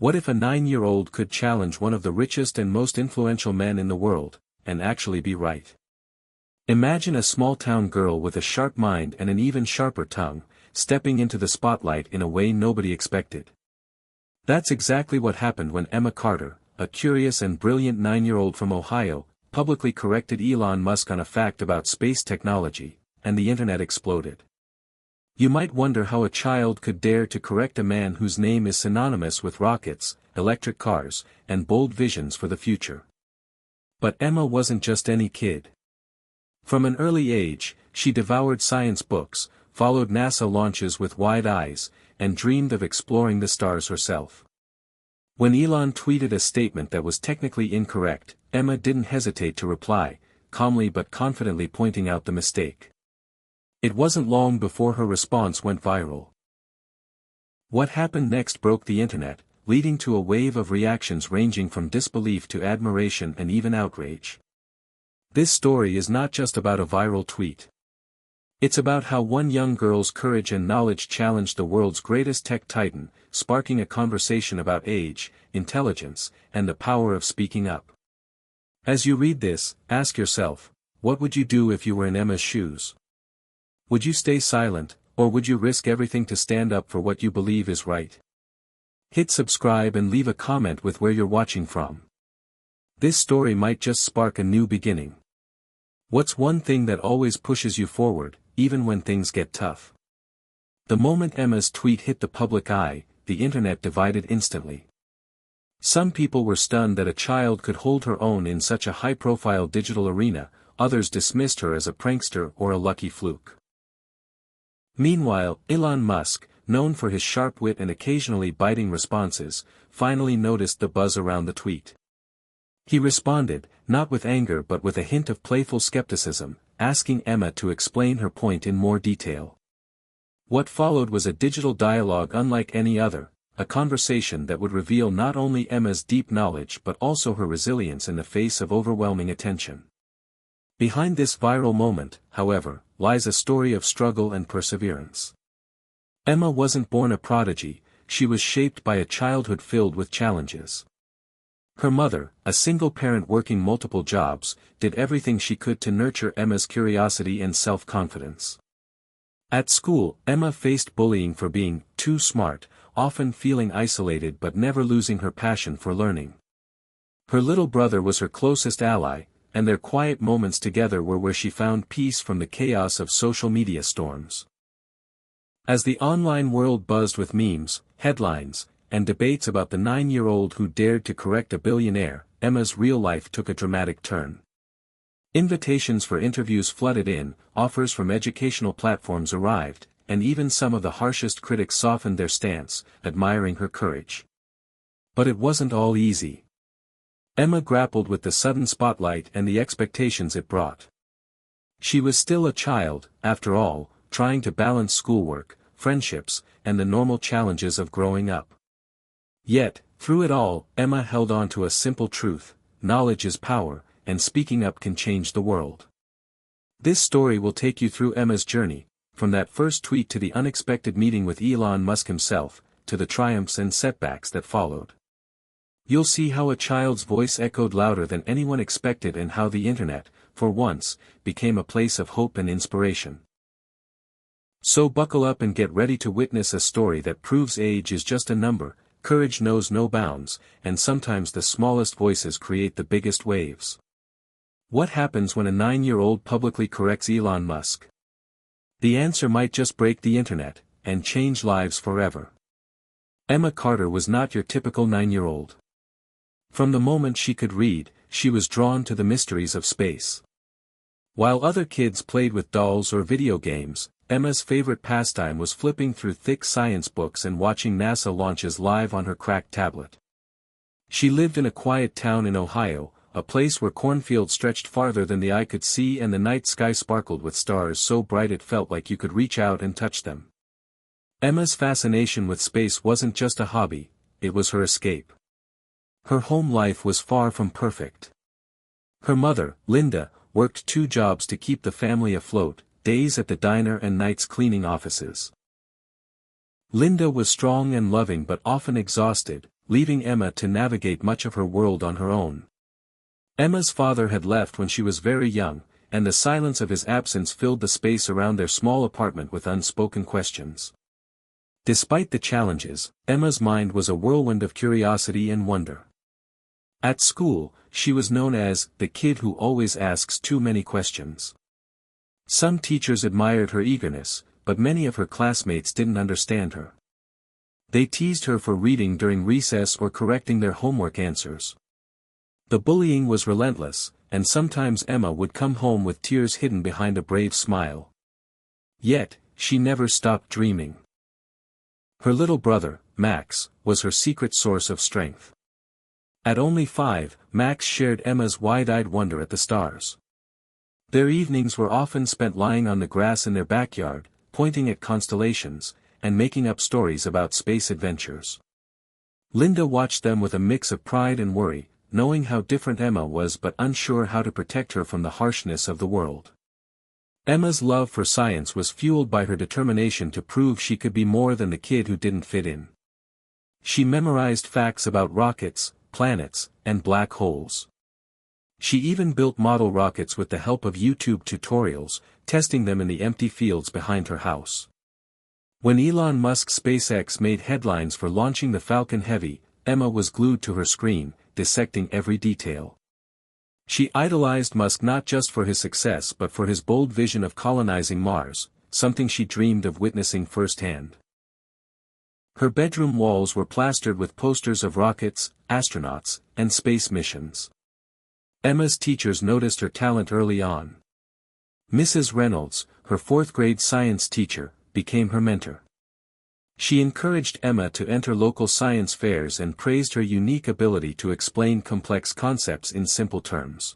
What if a 9-year-old could challenge one of the richest and most influential men in the world, and actually be right? Imagine a small-town girl with a sharp mind and an even sharper tongue, stepping into the spotlight in a way nobody expected. That's exactly what happened when Emma Carter, a curious and brilliant 9-year-old from Ohio, publicly corrected Elon Musk on a fact about space technology, and the internet exploded. You might wonder how a child could dare to correct a man whose name is synonymous with rockets, electric cars, and bold visions for the future. But Emma wasn't just any kid. From an early age, she devoured science books, followed NASA launches with wide eyes, and dreamed of exploring the stars herself. When Elon tweeted a statement that was technically incorrect, Emma didn't hesitate to reply, calmly but confidently pointing out the mistake. It wasn't long before her response went viral. What happened next broke the internet, leading to a wave of reactions ranging from disbelief to admiration and even outrage. This story is not just about a viral tweet. It's about how one young girl's courage and knowledge challenged the world's greatest tech titan, sparking a conversation about age, intelligence, and the power of speaking up. As you read this, ask yourself, what would you do if you were in Emma's shoes? Would you stay silent, or would you risk everything to stand up for what you believe is right? Hit subscribe and leave a comment with where you're watching from. This story might just spark a new beginning. What's one thing that always pushes you forward, even when things get tough? The moment Emma's tweet hit the public eye, the internet divided instantly. Some people were stunned that a child could hold her own in such a high-profile digital arena, others dismissed her as a prankster or a lucky fluke. Meanwhile, Elon Musk, known for his sharp wit and occasionally biting responses, finally noticed the buzz around the tweet. He responded, not with anger but with a hint of playful skepticism, asking Emma to explain her point in more detail. What followed was a digital dialogue unlike any other, a conversation that would reveal not only Emma's deep knowledge but also her resilience in the face of overwhelming attention. Behind this viral moment, however, lies a story of struggle and perseverance. Emma wasn't born a prodigy, she was shaped by a childhood filled with challenges. Her mother, a single parent working multiple jobs, did everything she could to nurture Emma's curiosity and self-confidence. At school, Emma faced bullying for being too smart, often feeling isolated but never losing her passion for learning. Her little brother was her closest ally, and their quiet moments together were where she found peace from the chaos of social media storms. As the online world buzzed with memes, headlines, and debates about the 9-year-old who dared to correct a billionaire, Emma's real life took a dramatic turn. Invitations for interviews flooded in, offers from educational platforms arrived, and even some of the harshest critics softened their stance, admiring her courage. But it wasn't all easy. Emma grappled with the sudden spotlight and the expectations it brought. She was still a child, after all, trying to balance schoolwork, friendships, and the normal challenges of growing up. Yet, through it all, Emma held on to a simple truth: knowledge is power, and speaking up can change the world. This story will take you through Emma's journey, from that first tweet to the unexpected meeting with Elon Musk himself, to the triumphs and setbacks that followed. You'll see how a child's voice echoed louder than anyone expected and how the internet, for once, became a place of hope and inspiration. So buckle up and get ready to witness a story that proves age is just a number, courage knows no bounds, and sometimes the smallest voices create the biggest waves. What happens when a 9-year-old publicly corrects Elon Musk? The answer might just break the internet, and change lives forever. Emma Carter was not your typical 9-year-old. From the moment she could read, she was drawn to the mysteries of space. While other kids played with dolls or video games, Emma's favorite pastime was flipping through thick science books and watching NASA launches live on her cracked tablet. She lived in a quiet town in Ohio, a place where cornfields stretched farther than the eye could see and the night sky sparkled with stars so bright it felt like you could reach out and touch them. Emma's fascination with space wasn't just a hobby, it was her escape. Her home life was far from perfect. Her mother, Linda, worked 2 jobs to keep the family afloat, days at the diner and nights cleaning offices. Linda was strong and loving but often exhausted, leaving Emma to navigate much of her world on her own. Emma's father had left when she was very young, and the silence of his absence filled the space around their small apartment with unspoken questions. Despite the challenges, Emma's mind was a whirlwind of curiosity and wonder. At school, she was known as the kid who always asks too many questions. Some teachers admired her eagerness, but many of her classmates didn't understand her. They teased her for reading during recess or correcting their homework answers. The bullying was relentless, and sometimes Emma would come home with tears hidden behind a brave smile. Yet, she never stopped dreaming. Her little brother, Max, was her secret source of strength. At only 5, Max shared Emma's wide-eyed wonder at the stars. Their evenings were often spent lying on the grass in their backyard, pointing at constellations, and making up stories about space adventures. Linda watched them with a mix of pride and worry, knowing how different Emma was but unsure how to protect her from the harshness of the world. Emma's love for science was fueled by her determination to prove she could be more than the kid who didn't fit in. She memorized facts about rockets, planets, and black holes. She even built model rockets with the help of YouTube tutorials, testing them in the empty fields behind her house. When Elon Musk's SpaceX made headlines for launching the Falcon Heavy, Emma was glued to her screen, dissecting every detail. She idolized Musk not just for his success but for his bold vision of colonizing Mars, something she dreamed of witnessing firsthand. Her bedroom walls were plastered with posters of rockets, astronauts, and space missions. Emma's teachers noticed her talent early on. Mrs. Reynolds, her 4th-grade science teacher, became her mentor. She encouraged Emma to enter local science fairs and praised her unique ability to explain complex concepts in simple terms.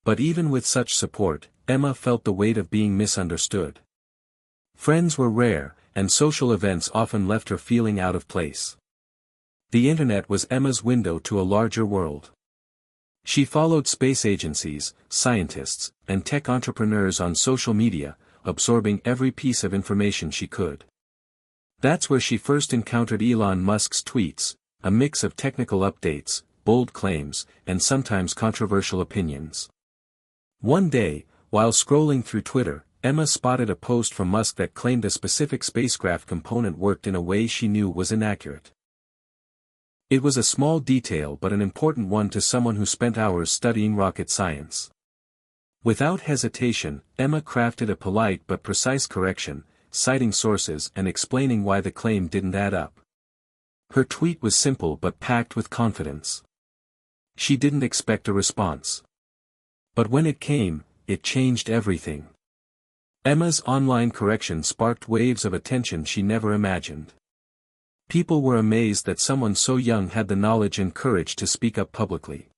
But even with such support, Emma felt the weight of being misunderstood. Friends were rare, and social events often left her feeling out of place. The internet was Emma's window to a larger world. She followed space agencies, scientists, and tech entrepreneurs on social media, absorbing every piece of information she could. That's where she first encountered Elon Musk's tweets, a mix of technical updates, bold claims, and sometimes controversial opinions. One day, while scrolling through Twitter, Emma spotted a post from Musk that claimed a specific spacecraft component worked in a way she knew was inaccurate. It was a small detail but an important one to someone who spent hours studying rocket science. Without hesitation, Emma crafted a polite but precise correction, citing sources and explaining why the claim didn't add up. Her tweet was simple but packed with confidence. She didn't expect a response. But when it came, it changed everything. Emma's online correction sparked waves of attention she never imagined. People were amazed that someone so young had the knowledge and courage to speak up publicly.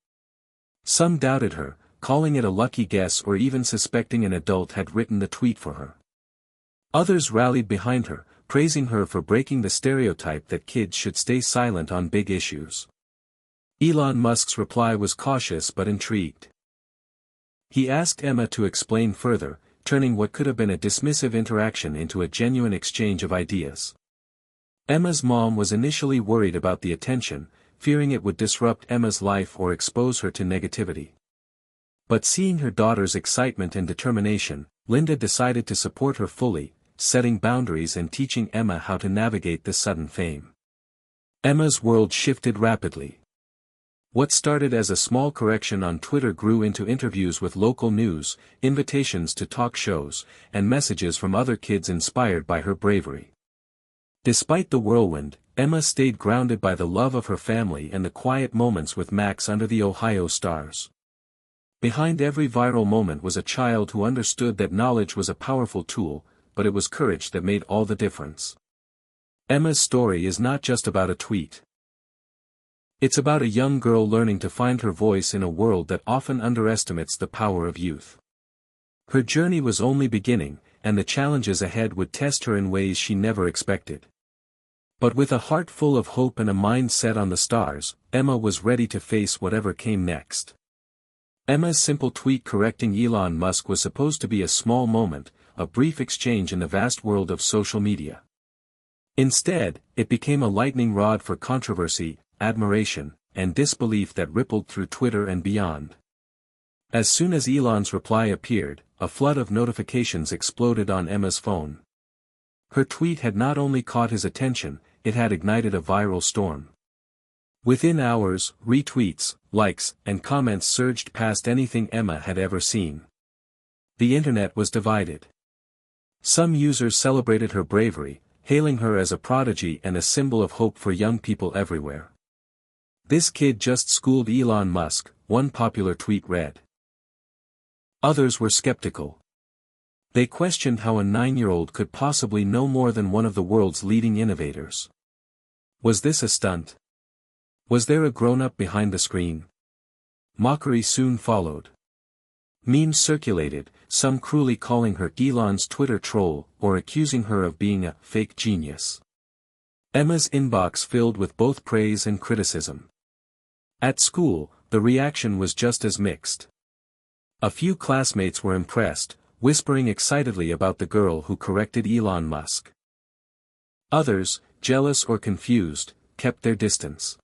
Some doubted her, calling it a lucky guess or even suspecting an adult had written the tweet for her. Others rallied behind her, praising her for breaking the stereotype that kids should stay silent on big issues. Elon Musk's reply was cautious but intrigued. He asked Emma to explain further, turning what could have been a dismissive interaction into a genuine exchange of ideas. Emma's mom was initially worried about the attention, fearing it would disrupt Emma's life or expose her to negativity. But seeing her daughter's excitement and determination, Linda decided to support her fully, setting boundaries and teaching Emma how to navigate the sudden fame. Emma's world shifted rapidly. What started as a small correction on Twitter grew into interviews with local news, invitations to talk shows, and messages from other kids inspired by her bravery. Despite the whirlwind, Emma stayed grounded by the love of her family and the quiet moments with Max under the Ohio stars. Behind every viral moment was a child who understood that knowledge was a powerful tool, but it was courage that made all the difference. Emma's story is not just about a tweet. It's about a young girl learning to find her voice in a world that often underestimates the power of youth. Her journey was only beginning, and the challenges ahead would test her in ways she never expected. But with a heart full of hope and a mind set on the stars, Emma was ready to face whatever came next. Emma's simple tweet correcting Elon Musk was supposed to be a small moment, a brief exchange in the vast world of social media. Instead, it became a lightning rod for controversy, admiration, and disbelief that rippled through Twitter and beyond. As soon as Elon's reply appeared, a flood of notifications exploded on Emma's phone. Her tweet had not only caught his attention, it had ignited a viral storm. Within hours, retweets, likes, and comments surged past anything Emma had ever seen. The internet was divided. Some users celebrated her bravery, hailing her as a prodigy and a symbol of hope for young people everywhere. "This kid just schooled Elon Musk," one popular tweet read. Others were skeptical. They questioned how a 9-year-old could possibly know more than one of the world's leading innovators. Was this a stunt? Was there a grown-up behind the screen? Mockery soon followed. Memes circulated, some cruelly calling her Elon's Twitter troll, or accusing her of being a fake genius. Emma's inbox filled with both praise and criticism. At school, the reaction was just as mixed. A few classmates were impressed, whispering excitedly about the girl who corrected Elon Musk. Others, jealous or confused, kept their distance.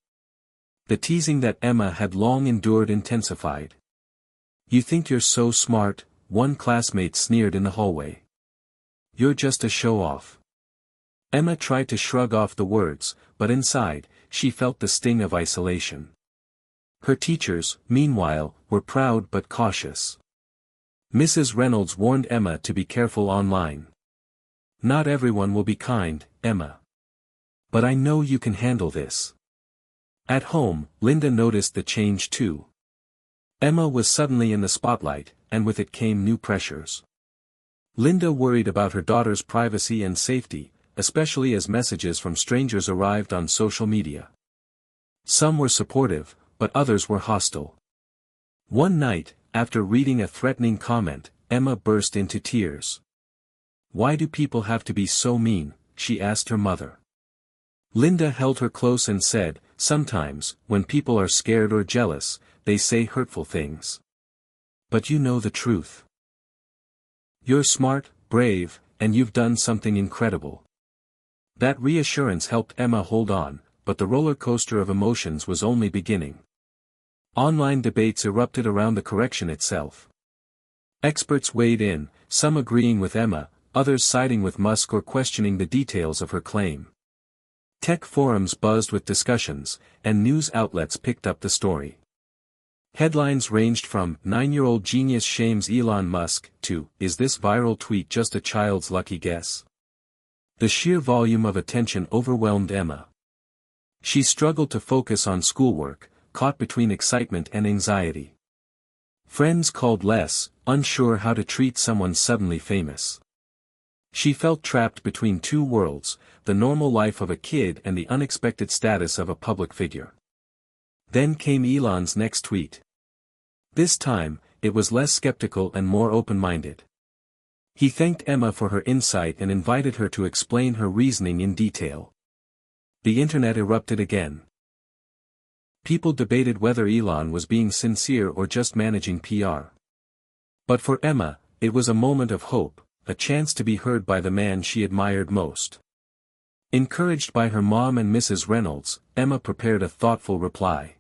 The teasing that Emma had long endured intensified. "You think you're so smart," one classmate sneered in the hallway. "You're just a show-off." Emma tried to shrug off the words, but inside, she felt the sting of isolation. Her teachers, meanwhile, were proud but cautious. Mrs. Reynolds warned Emma to be careful online. "Not everyone will be kind, Emma. But I know you can handle this." At home, Linda noticed the change too. Emma was suddenly in the spotlight, and with it came new pressures. Linda worried about her daughter's privacy and safety, especially as messages from strangers arrived on social media. Some were supportive, but others were hostile. One night, after reading a threatening comment, Emma burst into tears. "Why do people have to be so mean?" she asked her mother. Linda held her close and said, "Sometimes, when people are scared or jealous, they say hurtful things. But you know the truth. You're smart, brave, and you've done something incredible." That reassurance helped Emma hold on, but the roller coaster of emotions was only beginning. Online debates erupted around the correction itself. Experts weighed in, some agreeing with Emma, others siding with Musk or questioning the details of her claim. Tech forums buzzed with discussions, and news outlets picked up the story. Headlines ranged from "9-year-old genius shames Elon Musk" to "Is this viral tweet just a child's lucky guess?" The sheer volume of attention overwhelmed Emma. She struggled to focus on schoolwork, caught between excitement and anxiety. Friends called less, unsure how to treat someone suddenly famous. She felt trapped between two worlds, the normal life of a kid and the unexpected status of a public figure. Then came Elon's next tweet. This time, it was less skeptical and more open-minded. He thanked Emma for her insight and invited her to explain her reasoning in detail. The internet erupted again. People debated whether Elon was being sincere or just managing PR. But for Emma, it was a moment of hope, a chance to be heard by the man she admired most. Encouraged by her mom and Mrs. Reynolds, Emma prepared a thoughtful reply.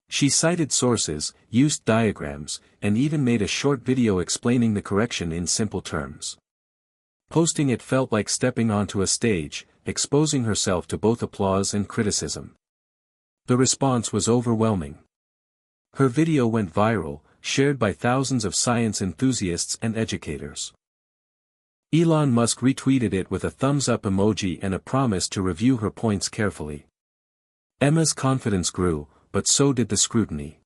She cited sources, used diagrams, and even made a short video explaining the correction in simple terms. Posting it felt like stepping onto a stage, exposing herself to both applause and criticism. The response was overwhelming. Her video went viral, shared by thousands of science enthusiasts and educators. Elon Musk retweeted it with a thumbs-up emoji and a promise to review her points carefully. Emma's confidence grew, but so did the scrutiny.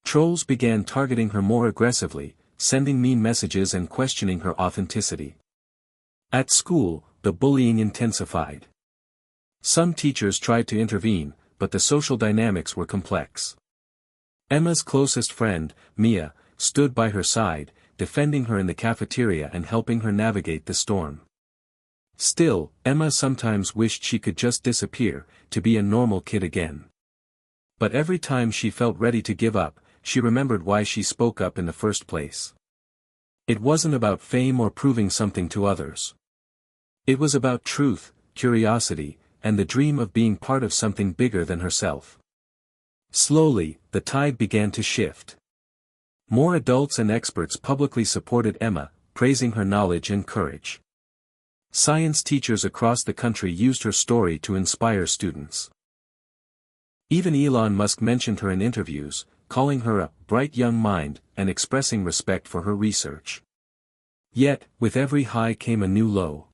Trolls began targeting her more aggressively, sending mean messages and questioning her authenticity. At school, the bullying intensified. Some teachers tried to intervene, but the social dynamics were complex. Emma's closest friend, Mia, stood by her side, defending her in the cafeteria and helping her navigate the storm. Still, Emma sometimes wished she could just disappear, to be a normal kid again. But every time she felt ready to give up, she remembered why she spoke up in the first place. It wasn't about fame or proving something to others. It was about truth, curiosity, and the dream of being part of something bigger than herself. Slowly, the tide began to shift. More adults and experts publicly supported Emma, praising her knowledge and courage. Science teachers across the country used her story to inspire students. Even Elon Musk mentioned her in interviews, calling her a bright young mind and expressing respect for her research. Yet, with every high came a new low.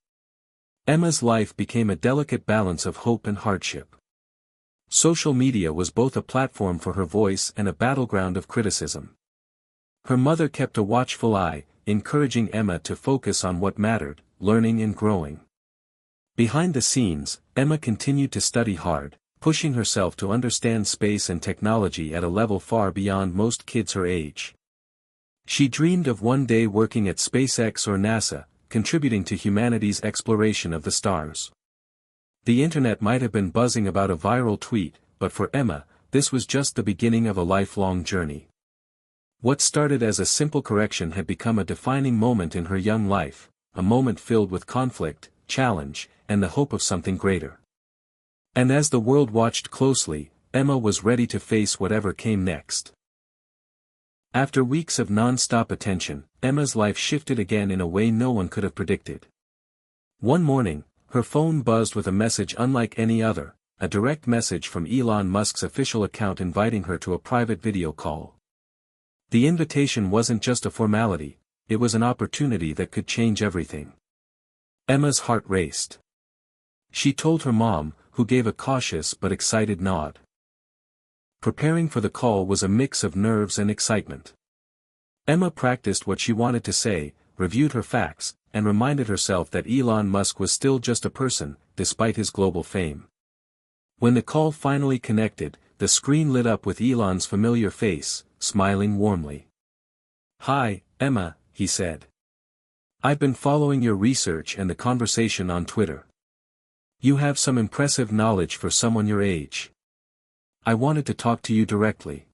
Emma's life became a delicate balance of hope and hardship. Social media was both a platform for her voice and a battleground of criticism. Her mother kept a watchful eye, encouraging Emma to focus on what mattered, learning and growing. Behind the scenes, Emma continued to study hard, pushing herself to understand space and technology at a level far beyond most kids her age. She dreamed of one day working at SpaceX or NASA, contributing to humanity's exploration of the stars. The internet might have been buzzing about a viral tweet, but for Emma, this was just the beginning of a lifelong journey. What started as a simple correction had become a defining moment in her young life, a moment filled with conflict, challenge, and the hope of something greater. And as the world watched closely, Emma was ready to face whatever came next. After weeks of non-stop attention, Emma's life shifted again in a way no one could have predicted. One morning, her phone buzzed with a message unlike any other, a direct message from Elon Musk's official account inviting her to a private video call. The invitation wasn't just a formality, it was an opportunity that could change everything. Emma's heart raced. She told her mom, who gave a cautious but excited nod. Preparing for the call was a mix of nerves and excitement. Emma practiced what she wanted to say, reviewed her facts, and reminded herself that Elon Musk was still just a person, despite his global fame. When the call finally connected, the screen lit up with Elon's familiar face, smiling warmly. "Hi, Emma," he said. "I've been following your research and the conversation on Twitter. You have some impressive knowledge for someone your age. I wanted to talk to you directly."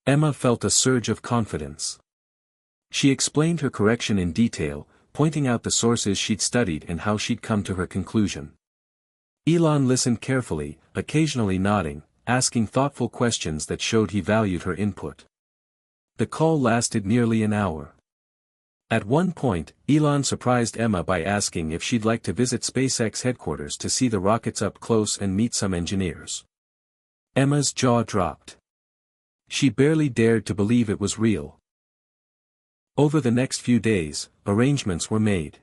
Emma felt a surge of confidence. She explained her correction in detail, pointing out the sources she'd studied and how she'd come to her conclusion. Elon listened carefully, occasionally nodding, asking thoughtful questions that showed he valued her input. The call lasted nearly an hour. At one point, Elon surprised Emma by asking if she'd like to visit SpaceX headquarters to see the rockets up close and meet some engineers. Emma's jaw dropped. She barely dared to believe it was real. Over the next few days, arrangements were made.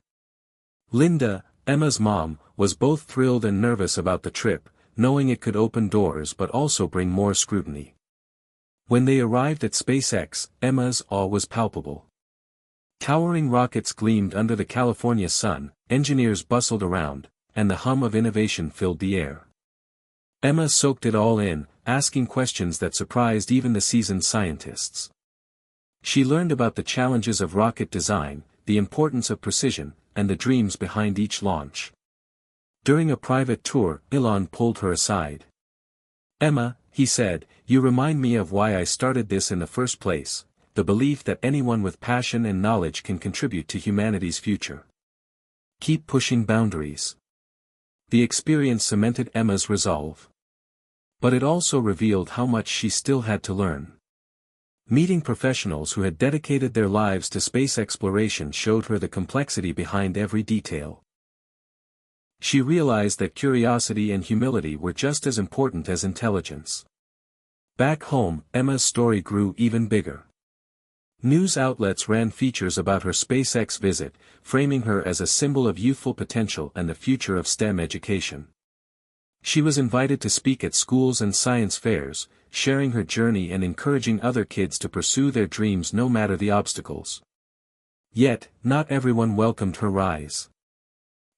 Linda, Emma's mom, was both thrilled and nervous about the trip, knowing it could open doors but also bring more scrutiny. When they arrived at SpaceX, Emma's awe was palpable. Towering rockets gleamed under the California sun, engineers bustled around, and the hum of innovation filled the air. Emma soaked it all in, asking questions that surprised even the seasoned scientists. She learned about the challenges of rocket design, the importance of precision, and the dreams behind each launch. During a private tour, Elon pulled her aside. "Emma," he said, "you remind me of why I started this in the first place, the belief that anyone with passion and knowledge can contribute to humanity's future. Keep pushing boundaries." The experience cemented Emma's resolve. But it also revealed how much she still had to learn. Meeting professionals who had dedicated their lives to space exploration showed her the complexity behind every detail. She realized that curiosity and humility were just as important as intelligence. Back home, Emma's story grew even bigger. News outlets ran features about her SpaceX visit, framing her as a symbol of youthful potential and the future of STEM education. She was invited to speak at schools and science fairs, sharing her journey and encouraging other kids to pursue their dreams no matter the obstacles. Yet, not everyone welcomed her rise.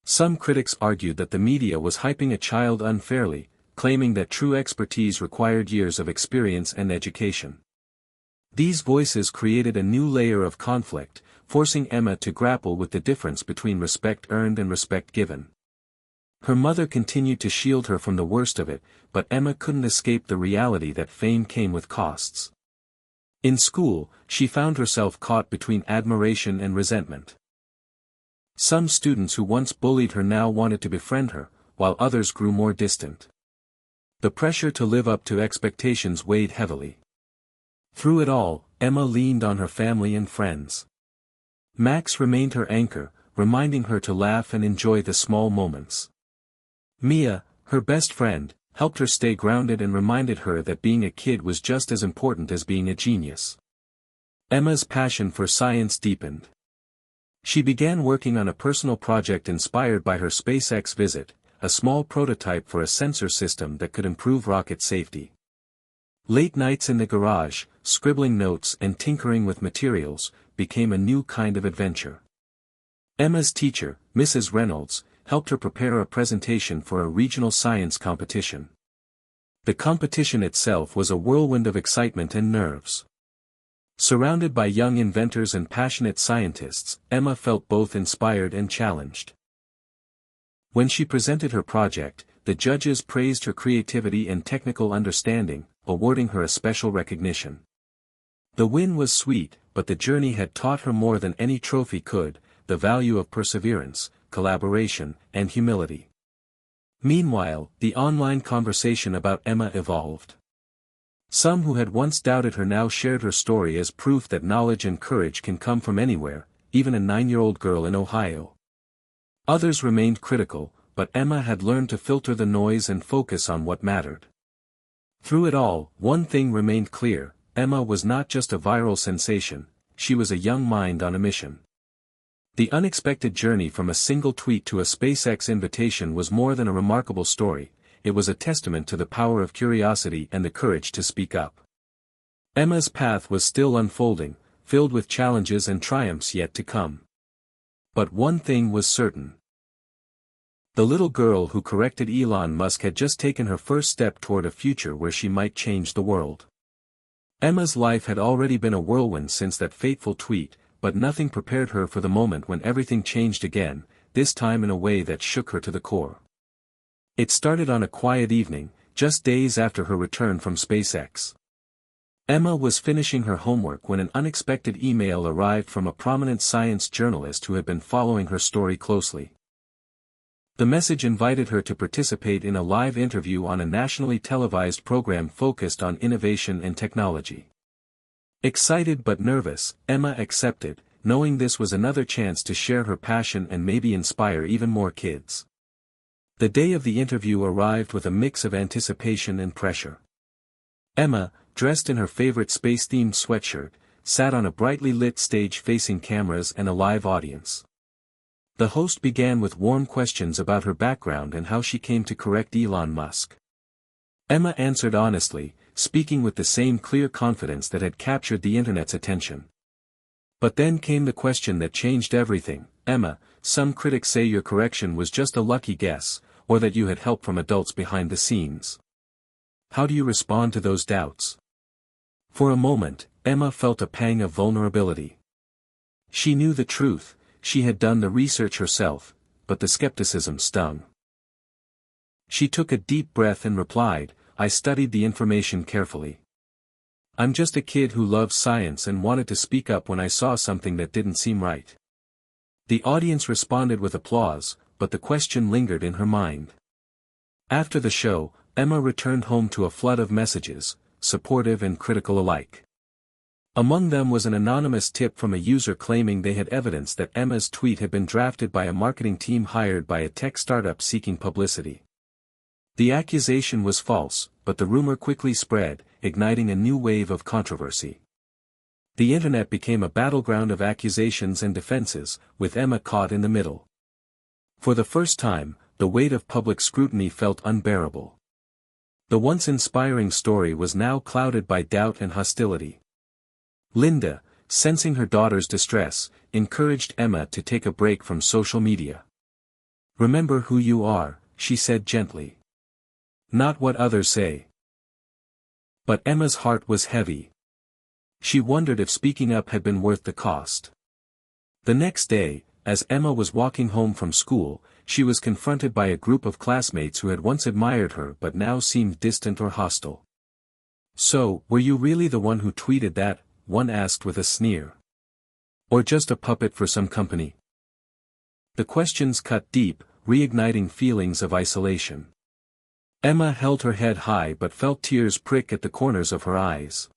Some critics argued that the media was hyping a child unfairly, claiming that true expertise required years of experience and education. These voices created a new layer of conflict, forcing Emma to grapple with the difference between respect earned and respect given. Her mother continued to shield her from the worst of it, but Emma couldn't escape the reality that fame came with costs. In school, she found herself caught between admiration and resentment. Some students who once bullied her now wanted to befriend her, while others grew more distant. The pressure to live up to expectations weighed heavily. Through it all, Emma leaned on her family and friends. Max remained her anchor, reminding her to laugh and enjoy the small moments. Mia, her best friend, helped her stay grounded and reminded her that being a kid was just as important as being a genius. Emma's passion for science deepened. She began working on a personal project inspired by her SpaceX visit, a small prototype for a sensor system that could improve rocket safety. Late nights in the garage, scribbling notes and tinkering with materials, became a new kind of adventure. Emma's teacher, Mrs. Reynolds, helped her prepare a presentation for a regional science competition. The competition itself was a whirlwind of excitement and nerves. Surrounded by young inventors and passionate scientists, Emma felt both inspired and challenged. When she presented her project, the judges praised her creativity and technical understanding, awarding her a special recognition. The win was sweet, but the journey had taught her more than any trophy could, the value of perseverance, collaboration, and humility. Meanwhile, the online conversation about Emma evolved. Some who had once doubted her now shared her story as proof that knowledge and courage can come from anywhere, even a 9-year-old girl in Ohio. Others remained critical, but Emma had learned to filter the noise and focus on what mattered. Through it all, one thing remained clear: Emma was not just a viral sensation, she was a young mind on a mission. The unexpected journey from a single tweet to a SpaceX invitation was more than a remarkable story, it was a testament to the power of curiosity and the courage to speak up. Emma's path was still unfolding, filled with challenges and triumphs yet to come. But one thing was certain. The little girl who corrected Elon Musk had just taken her first step toward a future where she might change the world. Emma's life had already been a whirlwind since that fateful tweet, but nothing prepared her for the moment when everything changed again, this time in a way that shook her to the core. It started on a quiet evening, just days after her return from SpaceX. Emma was finishing her homework when an unexpected email arrived from a prominent science journalist who had been following her story closely. The message invited her to participate in a live interview on a nationally televised program focused on innovation and technology. Excited but nervous, Emma accepted, knowing this was another chance to share her passion and maybe inspire even more kids. The day of the interview arrived with a mix of anticipation and pressure. Emma, dressed in her favorite space-themed sweatshirt, sat on a brightly lit stage facing cameras and a live audience. The host began with warm questions about her background and how she came to correct Elon Musk. Emma answered honestly, speaking with the same clear confidence that had captured the internet's attention. But then came the question that changed everything. Emma, some critics say your correction was just a lucky guess, or that you had help from adults behind the scenes. How do you respond to those doubts? For a moment, Emma felt a pang of vulnerability. She knew the truth, she had done the research herself, but the skepticism stung. She took a deep breath and replied, I studied the information carefully. I'm just a kid who loves science and wanted to speak up when I saw something that didn't seem right. The audience responded with applause, but the question lingered in her mind. After the show, Emma returned home to a flood of messages, supportive and critical alike. Among them was an anonymous tip from a user claiming they had evidence that Emma's tweet had been drafted by a marketing team hired by a tech startup seeking publicity. The accusation was false, but the rumor quickly spread, igniting a new wave of controversy. The internet became a battleground of accusations and defenses, with Emma caught in the middle. For the first time, the weight of public scrutiny felt unbearable. The once inspiring story was now clouded by doubt and hostility. Linda, sensing her daughter's distress, encouraged Emma to take a break from social media. Remember who you are, she said gently. Not what others say. But Emma's heart was heavy. She wondered if speaking up had been worth the cost. The next day, as Emma was walking home from school, she was confronted by a group of classmates who had once admired her but now seemed distant or hostile. So, were you really the one who tweeted that? One asked with a sneer. Or just a puppet for some company? The questions cut deep, reigniting feelings of isolation. Emma held her head high but felt tears prick at the corners of her eyes.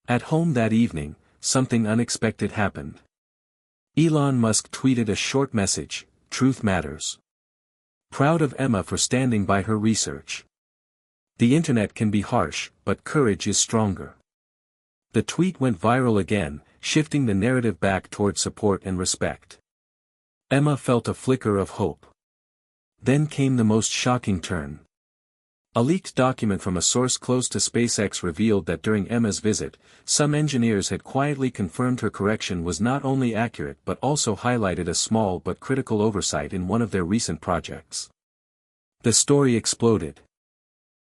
At home that evening, something unexpected happened. Elon Musk tweeted a short message: "Truth matters." Proud of Emma for standing by her research. The internet can be harsh, but courage is stronger. The tweet went viral again, shifting the narrative back toward support and respect. Emma felt a flicker of hope. Then came the most shocking turn. A leaked document from a source close to SpaceX revealed that during Emma's visit, some engineers had quietly confirmed her correction was not only accurate but also highlighted a small but critical oversight in one of their recent projects. The story exploded.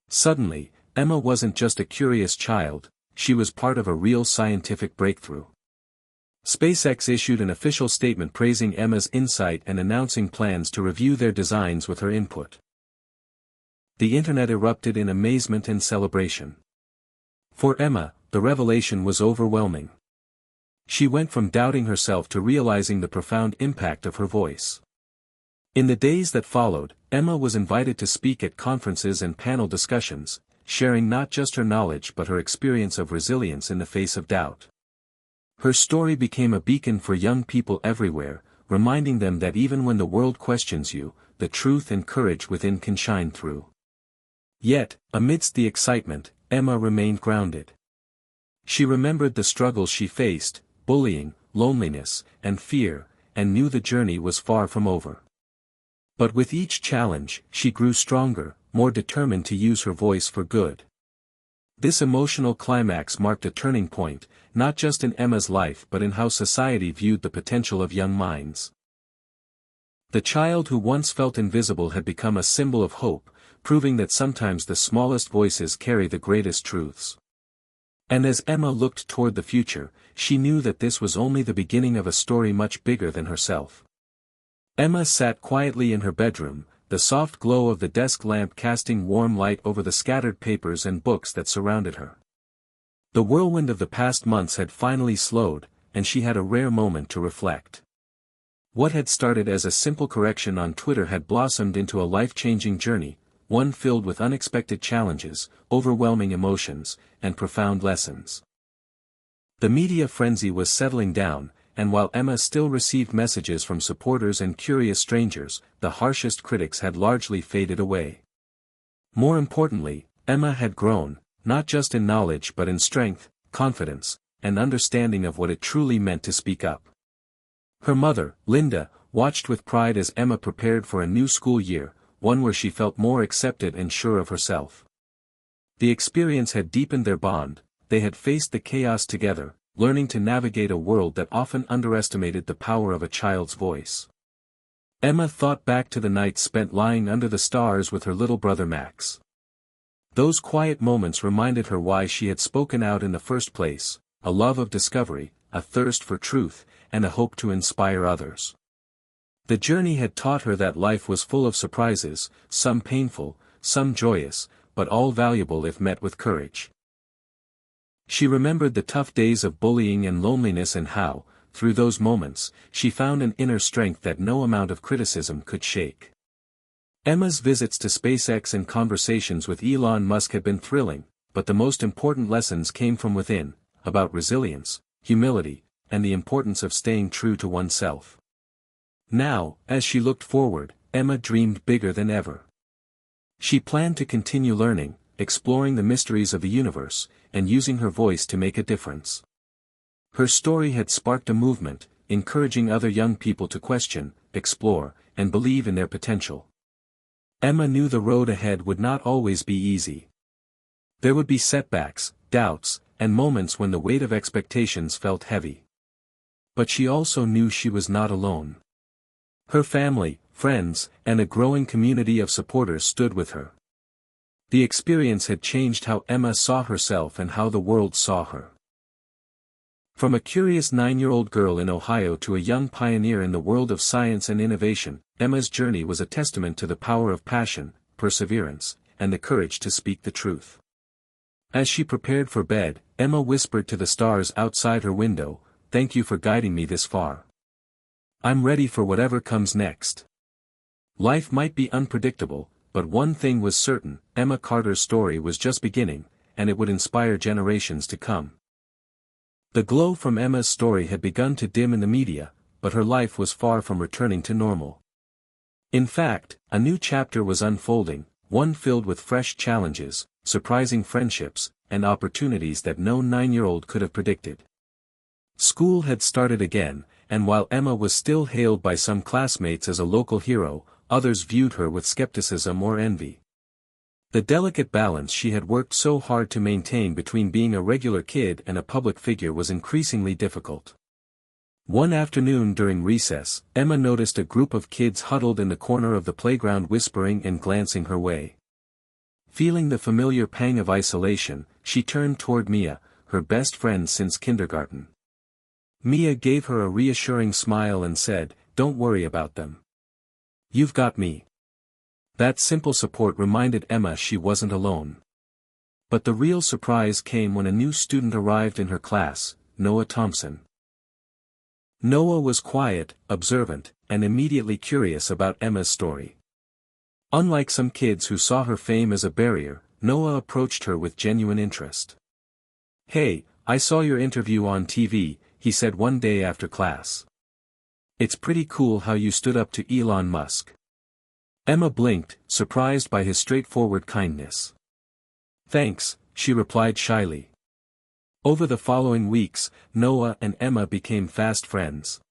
Suddenly, Emma wasn't just a curious child, she was part of a real scientific breakthrough. SpaceX issued an official statement praising Emma's insight and announcing plans to review their designs with her input. The internet erupted in amazement and celebration. For Emma, the revelation was overwhelming. She went from doubting herself to realizing the profound impact of her voice. In the days that followed, Emma was invited to speak at conferences and panel discussions, sharing not just her knowledge but her experience of resilience in the face of doubt. Her story became a beacon for young people everywhere, reminding them that even when the world questions you, the truth and courage within can shine through. Yet, amidst the excitement, Emma remained grounded. She remembered the struggles she faced, bullying, loneliness, and fear, and knew the journey was far from over. But with each challenge, she grew stronger, more determined to use her voice for good. This emotional climax marked a turning point, not just in Emma's life but in how society viewed the potential of young minds. The child who once felt invisible had become a symbol of hope, proving that sometimes the smallest voices carry the greatest truths. And as Emma looked toward the future, she knew that this was only the beginning of a story much bigger than herself. Emma sat quietly in her bedroom, the soft glow of the desk lamp casting warm light over the scattered papers and books that surrounded her. The whirlwind of the past months had finally slowed, and she had a rare moment to reflect. What had started as a simple correction on Twitter had blossomed into a life-changing journey, one filled with unexpected challenges, overwhelming emotions, and profound lessons. The media frenzy was settling down, and while Emma still received messages from supporters and curious strangers, the harshest critics had largely faded away. More importantly, Emma had grown, not just in knowledge but in strength, confidence, and understanding of what it truly meant to speak up. Her mother, Linda, watched with pride as Emma prepared for a new school year, one where she felt more accepted and sure of herself. The experience had deepened their bond, they had faced the chaos together, learning to navigate a world that often underestimated the power of a child's voice. Emma thought back to the nights spent lying under the stars with her little brother Max. Those quiet moments reminded her why she had spoken out in the first place: a love of discovery, a thirst for truth, and a hope to inspire others. The journey had taught her that life was full of surprises, some painful, some joyous, but all valuable if met with courage. She remembered the tough days of bullying and loneliness and how, through those moments, she found an inner strength that no amount of criticism could shake. Emma's visits to SpaceX and conversations with Elon Musk had been thrilling, but the most important lessons came from within, about resilience, humility, and the importance of staying true to oneself. Now, as she looked forward, Emma dreamed bigger than ever. She planned to continue learning, exploring the mysteries of the universe, and using her voice to make a difference. Her story had sparked a movement, encouraging other young people to question, explore, and believe in their potential. Emma knew the road ahead would not always be easy. There would be setbacks, doubts, and moments when the weight of expectations felt heavy. But she also knew she was not alone. Her family, friends, and a growing community of supporters stood with her. The experience had changed how Emma saw herself and how the world saw her. From a curious 9-year-old girl in Ohio to a young pioneer in the world of science and innovation, Emma's journey was a testament to the power of passion, perseverance, and the courage to speak the truth. As she prepared for bed, Emma whispered to the stars outside her window, "Thank you for guiding me this far. I'm ready for whatever comes next." Life might be unpredictable, but one thing was certain: Emma Carter's story was just beginning, and it would inspire generations to come. The glow from Emma's story had begun to dim in the media, but her life was far from returning to normal. In fact, a new chapter was unfolding, one filled with fresh challenges, surprising friendships, and opportunities that no 9-year-old could have predicted. School had started again, and while Emma was still hailed by some classmates as a local hero, others viewed her with skepticism or envy. The delicate balance she had worked so hard to maintain between being a regular kid and a public figure was increasingly difficult. One afternoon during recess, Emma noticed a group of kids huddled in the corner of the playground whispering and glancing her way. Feeling the familiar pang of isolation, she turned toward Mia, her best friend since kindergarten. Mia gave her a reassuring smile and said, "Don't worry about them. You've got me." That simple support reminded Emma she wasn't alone. But the real surprise came when a new student arrived in her class, Noah Thompson. Noah was quiet, observant, and immediately curious about Emma's story. Unlike some kids who saw her fame as a barrier, Noah approached her with genuine interest. "Hey, I saw your interview on TV," he said one day after class. "It's pretty cool how you stood up to Elon Musk." Emma blinked, surprised by his straightforward kindness. "Thanks," she replied shyly. Over the following weeks, Noah and Emma became fast friends.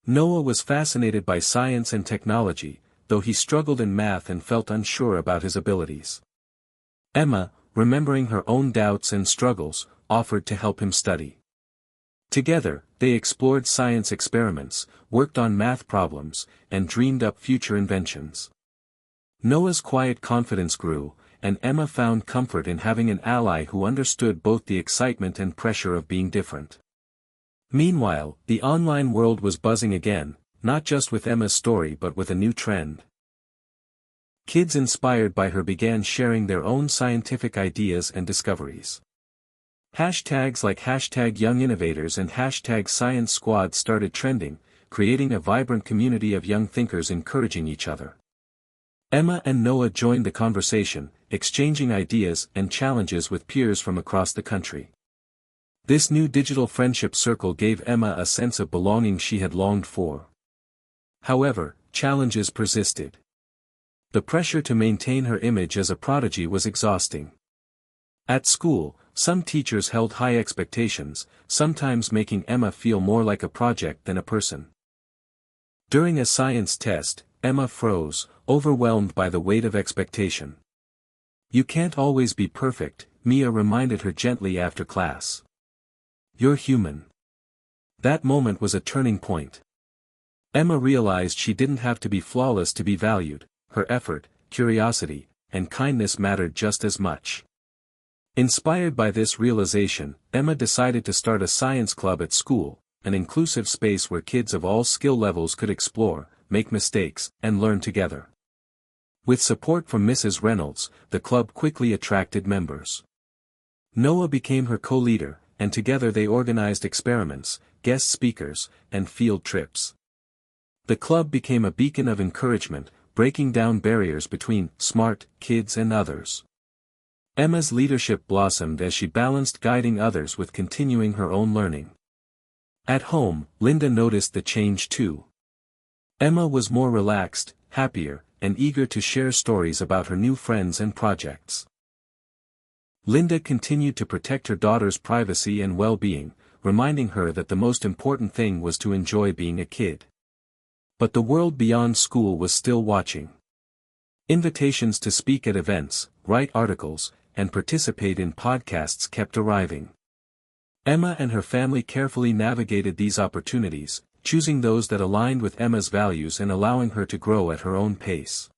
Noah was fascinated by science and technology, though he struggled in math and felt unsure about his abilities. Emma, remembering her own doubts and struggles, offered to help him study. Together, they explored science experiments, worked on math problems, and dreamed up future inventions. Noah's quiet confidence grew, and Emma found comfort in having an ally who understood both the excitement and pressure of being different. Meanwhile, the online world was buzzing again, not just with Emma's story but with a new trend. Kids inspired by her began sharing their own scientific ideas and discoveries. Hashtags like #YoungInnovators and #ScienceSquad started trending, creating a vibrant community of young thinkers encouraging each other. Emma and Noah joined the conversation, exchanging ideas and challenges with peers from across the country. This new digital friendship circle gave Emma a sense of belonging she had longed for. However, challenges persisted. The pressure to maintain her image as a prodigy was exhausting. At school, some teachers held high expectations, sometimes making Emma feel more like a project than a person. During a science test, Emma froze, overwhelmed by the weight of expectation. "You can't always be perfect," Mia reminded her gently after class. "You're human." That moment was a turning point. Emma realized she didn't have to be flawless to be valued. Her effort, curiosity, and kindness mattered just as much. Inspired by this realization, Emma decided to start a science club at school, an inclusive space where kids of all skill levels could explore, make mistakes, and learn together. With support from Mrs. Reynolds, the club quickly attracted members. Noah became her co-leader, and together they organized experiments, guest speakers, and field trips. The club became a beacon of encouragement, breaking down barriers between smart kids and others. Emma's leadership blossomed as she balanced guiding others with continuing her own learning. At home, Linda noticed the change too. Emma was more relaxed, happier, and eager to share stories about her new friends and projects. Linda continued to protect her daughter's privacy and well-being, reminding her that the most important thing was to enjoy being a kid. But the world beyond school was still watching. Invitations to speak at events, write articles, and participate in podcasts kept arriving. Emma and her family carefully navigated these opportunities, choosing those that aligned with Emma's values and allowing her to grow at her own pace.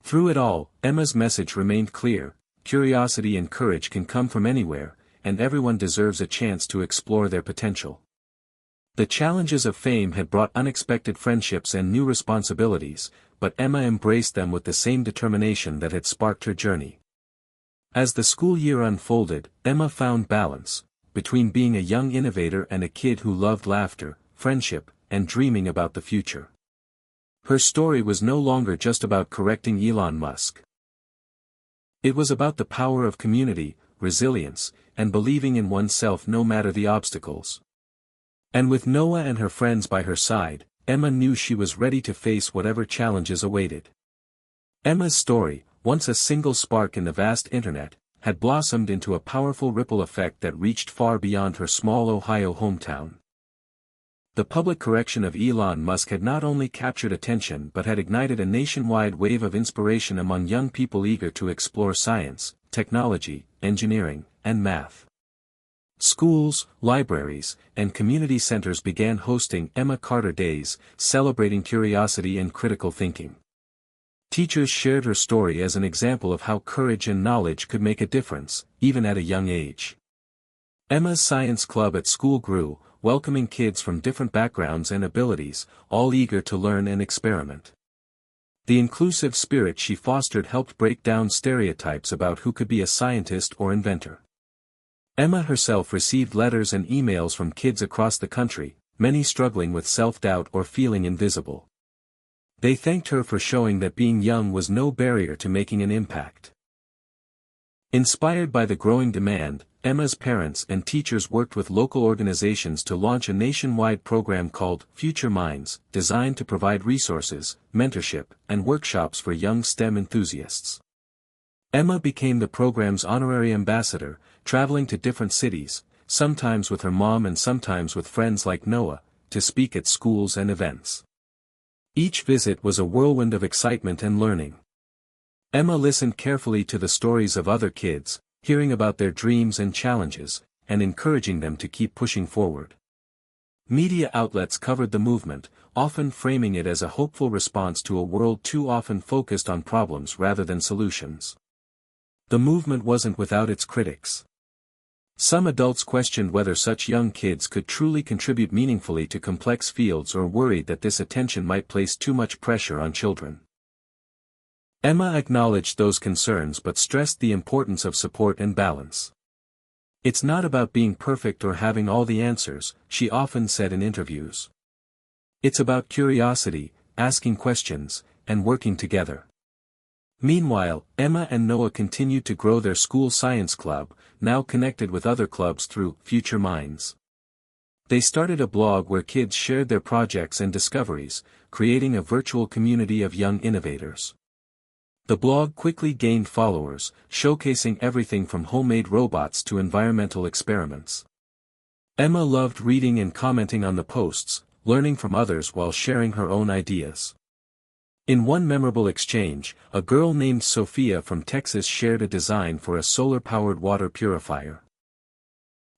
Through it all, Emma's message remained clear: curiosity and courage can come from anywhere, and everyone deserves a chance to explore their potential. The challenges of fame had brought unexpected friendships and new responsibilities, but Emma embraced them with the same determination that had sparked her journey. As the school year unfolded, Emma found balance, between being a young innovator and a kid who loved laughter, friendship, and dreaming about the future. Her story was no longer just about correcting Elon Musk. It was about the power of community, resilience, and believing in oneself no matter the obstacles. And with Noah and her friends by her side, Emma knew she was ready to face whatever challenges awaited. Emma's story, once a single spark in the vast internet, had blossomed into a powerful ripple effect that reached far beyond her small Ohio hometown. The public correction of Elon Musk had not only captured attention but had ignited a nationwide wave of inspiration among young people eager to explore science, technology, engineering, and math. Schools, libraries, and community centers began hosting Emma Carter Days, celebrating curiosity and critical thinking. Teachers shared her story as an example of how courage and knowledge could make a difference, even at a young age. Emma's science club at school grew, welcoming kids from different backgrounds and abilities, all eager to learn and experiment. The inclusive spirit she fostered helped break down stereotypes about who could be a scientist or inventor. Emma herself received letters and emails from kids across the country, many struggling with self-doubt or feeling invisible. They thanked her for showing that being young was no barrier to making an impact. Inspired by the growing demand, Emma's parents and teachers worked with local organizations to launch a nationwide program called Future Minds, designed to provide resources, mentorship, and workshops for young STEM enthusiasts. Emma became the program's honorary ambassador, traveling to different cities, sometimes with her mom and sometimes with friends like Noah, to speak at schools and events. Each visit was a whirlwind of excitement and learning. Emma listened carefully to the stories of other kids, hearing about their dreams and challenges, and encouraging them to keep pushing forward. Media outlets covered the movement, often framing it as a hopeful response to a world too often focused on problems rather than solutions. The movement wasn't without its critics. Some adults questioned whether such young kids could truly contribute meaningfully to complex fields or worried that this attention might place too much pressure on children. Emma acknowledged those concerns but stressed the importance of support and balance. "It's not about being perfect or having all the answers," she often said in interviews. "It's about curiosity, asking questions, and working together." Meanwhile, Emma and Noah continued to grow their school science club, now connected with other clubs through Future Minds. They started a blog where kids shared their projects and discoveries, creating a virtual community of young innovators. The blog quickly gained followers, showcasing everything from homemade robots to environmental experiments. Emma loved reading and commenting on the posts, learning from others while sharing her own ideas. In one memorable exchange, a girl named Sophia from Texas shared a design for a solar-powered water purifier.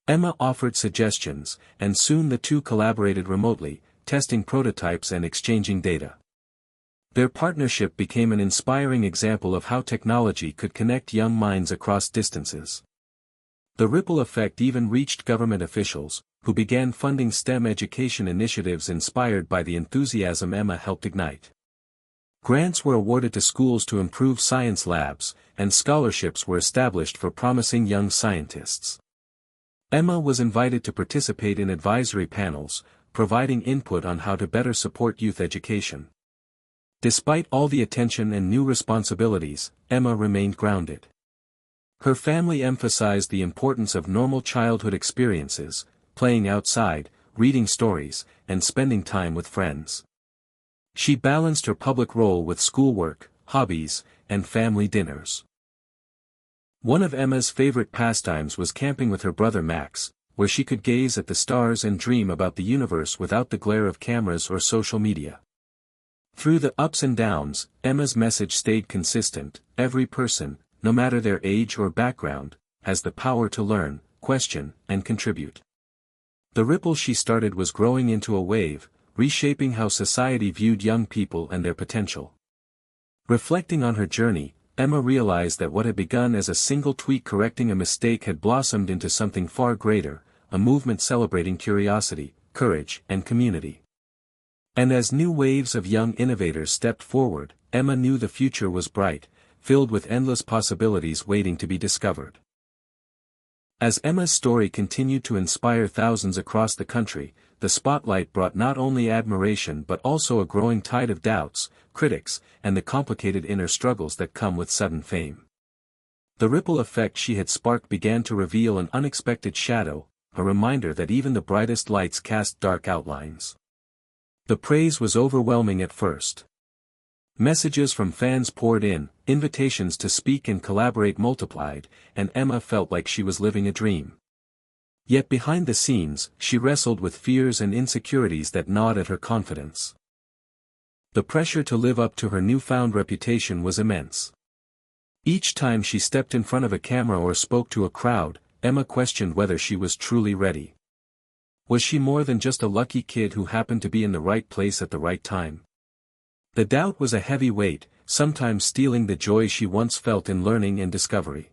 Emma offered suggestions, and soon the two collaborated remotely, testing prototypes and exchanging data. Their partnership became an inspiring example of how technology could connect young minds across distances. The ripple effect even reached government officials, who began funding STEM education initiatives inspired by the enthusiasm Emma helped ignite. Grants were awarded to schools to improve science labs, and scholarships were established for promising young scientists. Emma was invited to participate in advisory panels, providing input on how to better support youth education. Despite all the attention and new responsibilities, Emma remained grounded. Her family emphasized the importance of normal childhood experiences, playing outside, reading stories, and spending time with friends. She balanced her public role with schoolwork, hobbies, and family dinners. One of Emma's favorite pastimes was camping with her brother Max, where she could gaze at the stars and dream about the universe without the glare of cameras or social media. Through the ups and downs, Emma's message stayed consistent: every person, no matter their age or background, has the power to learn, question, and contribute. The ripple she started was growing into a wave, reshaping how society viewed young people and their potential. Reflecting on her journey, Emma realized that what had begun as a single tweet correcting a mistake had blossomed into something far greater, a movement celebrating curiosity, courage, and community. And as new waves of young innovators stepped forward, Emma knew the future was bright, filled with endless possibilities waiting to be discovered. As Emma's story continued to inspire thousands across the country, the spotlight brought not only admiration but also a growing tide of doubts, critics, and the complicated inner struggles that come with sudden fame. The ripple effect she had sparked began to reveal an unexpected shadow, a reminder that even the brightest lights cast dark outlines. The praise was overwhelming at first. Messages from fans poured in, invitations to speak and collaborate multiplied, and Emma felt like she was living a dream. Yet behind the scenes, she wrestled with fears and insecurities that gnawed at her confidence. The pressure to live up to her newfound reputation was immense. Each time she stepped in front of a camera or spoke to a crowd, Emma questioned whether she was truly ready. Was she more than just a lucky kid who happened to be in the right place at the right time? The doubt was a heavy weight, sometimes stealing the joy she once felt in learning and discovery.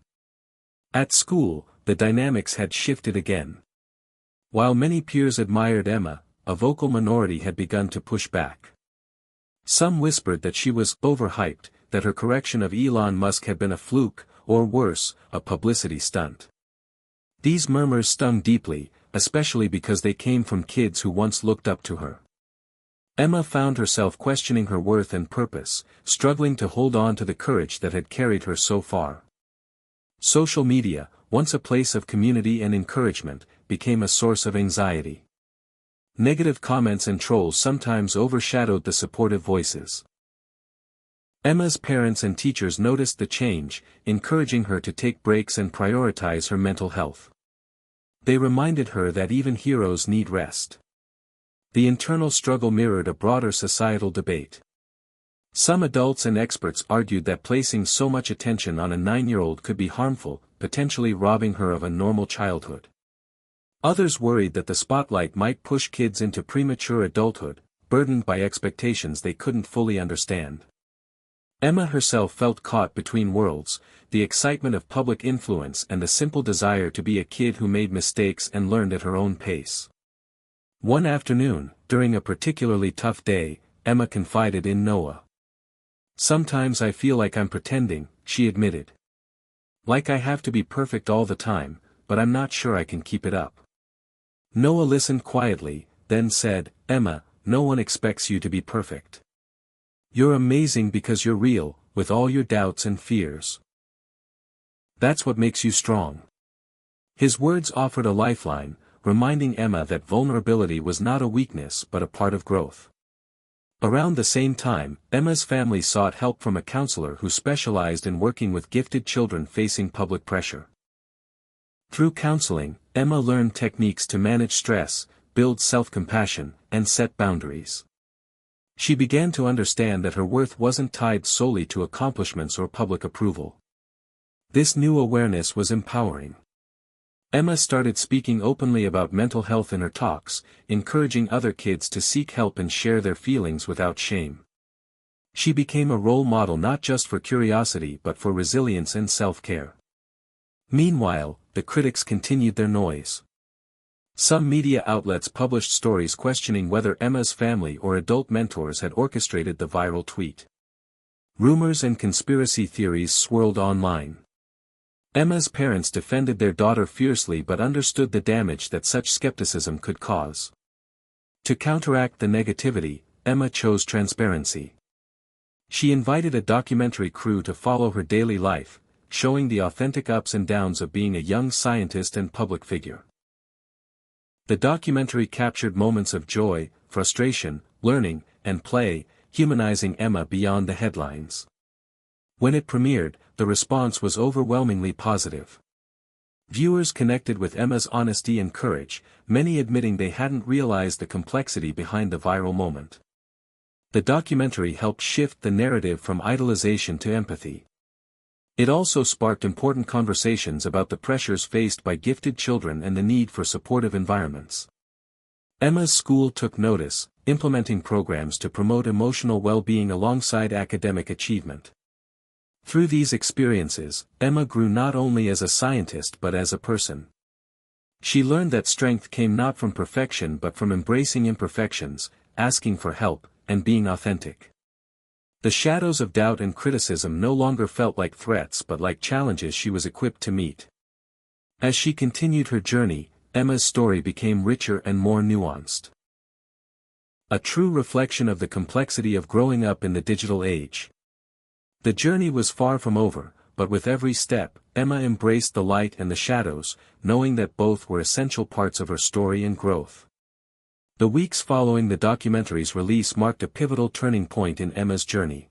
At school, the dynamics had shifted again. While many peers admired Emma, a vocal minority had begun to push back. Some whispered that she was overhyped, that her correction of Elon Musk had been a fluke, or worse, a publicity stunt. These murmurs stung deeply, especially because they came from kids who once looked up to her. Emma found herself questioning her worth and purpose, struggling to hold on to the courage that had carried her so far. Social media, once a place of community and encouragement, became a source of anxiety. Negative comments and trolls sometimes overshadowed the supportive voices. Emma's parents and teachers noticed the change, encouraging her to take breaks and prioritize her mental health. They reminded her that even heroes need rest. The internal struggle mirrored a broader societal debate. Some adults and experts argued that placing so much attention on a 9-year-old could be harmful, potentially robbing her of a normal childhood. Others worried that the spotlight might push kids into premature adulthood, burdened by expectations they couldn't fully understand. Emma herself felt caught between worlds, the excitement of public influence and the simple desire to be a kid who made mistakes and learned at her own pace. One afternoon, during a particularly tough day, Emma confided in Noah. "Sometimes I feel like I'm pretending," she admitted. "Like I have to be perfect all the time, but I'm not sure I can keep it up." Noah listened quietly, then said, "Emma, no one expects you to be perfect. You're amazing because you're real, with all your doubts and fears. That's what makes you strong." His words offered a lifeline, reminding Emma that vulnerability was not a weakness but a part of growth. Around the same time, Emma's family sought help from a counselor who specialized in working with gifted children facing public pressure. Through counseling, Emma learned techniques to manage stress, build self-compassion, and set boundaries. She began to understand that her worth wasn't tied solely to accomplishments or public approval. This new awareness was empowering. Emma started speaking openly about mental health in her talks, encouraging other kids to seek help and share their feelings without shame. She became a role model not just for curiosity but for resilience and self-care. Meanwhile, the critics continued their noise. Some media outlets published stories questioning whether Emma's family or adult mentors had orchestrated the viral tweet. Rumors and conspiracy theories swirled online. Emma's parents defended their daughter fiercely but understood the damage that such skepticism could cause. To counteract the negativity, Emma chose transparency. She invited a documentary crew to follow her daily life, showing the authentic ups and downs of being a young scientist and public figure. The documentary captured moments of joy, frustration, learning, and play, humanizing Emma beyond the headlines. When it premiered, the response was overwhelmingly positive. Viewers connected with Emma's honesty and courage, many admitting they hadn't realized the complexity behind the viral moment. The documentary helped shift the narrative from idolization to empathy. It also sparked important conversations about the pressures faced by gifted children and the need for supportive environments. Emma's school took notice, implementing programs to promote emotional well-being alongside academic achievement. Through these experiences, Emma grew not only as a scientist but as a person. She learned that strength came not from perfection but from embracing imperfections, asking for help, and being authentic. The shadows of doubt and criticism no longer felt like threats but like challenges she was equipped to meet. As she continued her journey, Emma's story became richer and more nuanced. A true reflection of the complexity of growing up in the digital age. The journey was far from over, but with every step, Emma embraced the light and the shadows, knowing that both were essential parts of her story and growth. The weeks following the documentary's release marked a pivotal turning point in Emma's journey.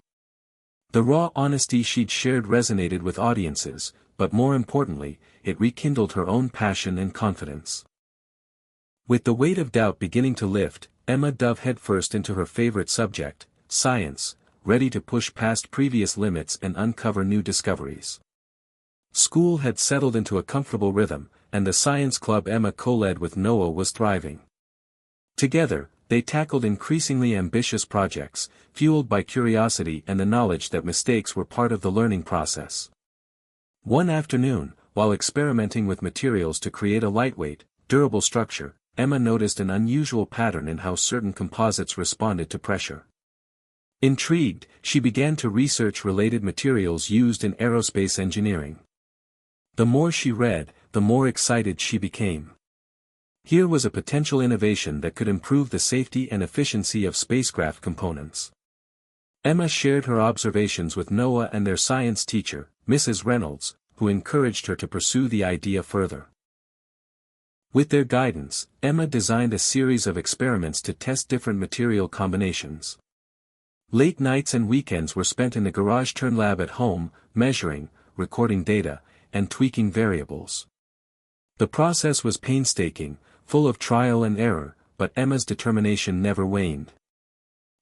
The raw honesty she'd shared resonated with audiences, but more importantly, it rekindled her own passion and confidence. With the weight of doubt beginning to lift, Emma dove headfirst into her favorite subject, science, ready to push past previous limits and uncover new discoveries. School had settled into a comfortable rhythm, and the science club Emma co-led with Noah was thriving. Together, they tackled increasingly ambitious projects, fueled by curiosity and the knowledge that mistakes were part of the learning process. One afternoon, while experimenting with materials to create a lightweight, durable structure, Emma noticed an unusual pattern in how certain composites responded to pressure. Intrigued, she began to research related materials used in aerospace engineering. The more she read, the more excited she became. Here was a potential innovation that could improve the safety and efficiency of spacecraft components. Emma shared her observations with Noah and their science teacher, Mrs. Reynolds, who encouraged her to pursue the idea further. With their guidance, Emma designed a series of experiments to test different material combinations. Late nights and weekends were spent in the garage-turned lab at home, measuring, recording data, and tweaking variables. The process was painstaking, full of trial and error, but Emma's determination never waned.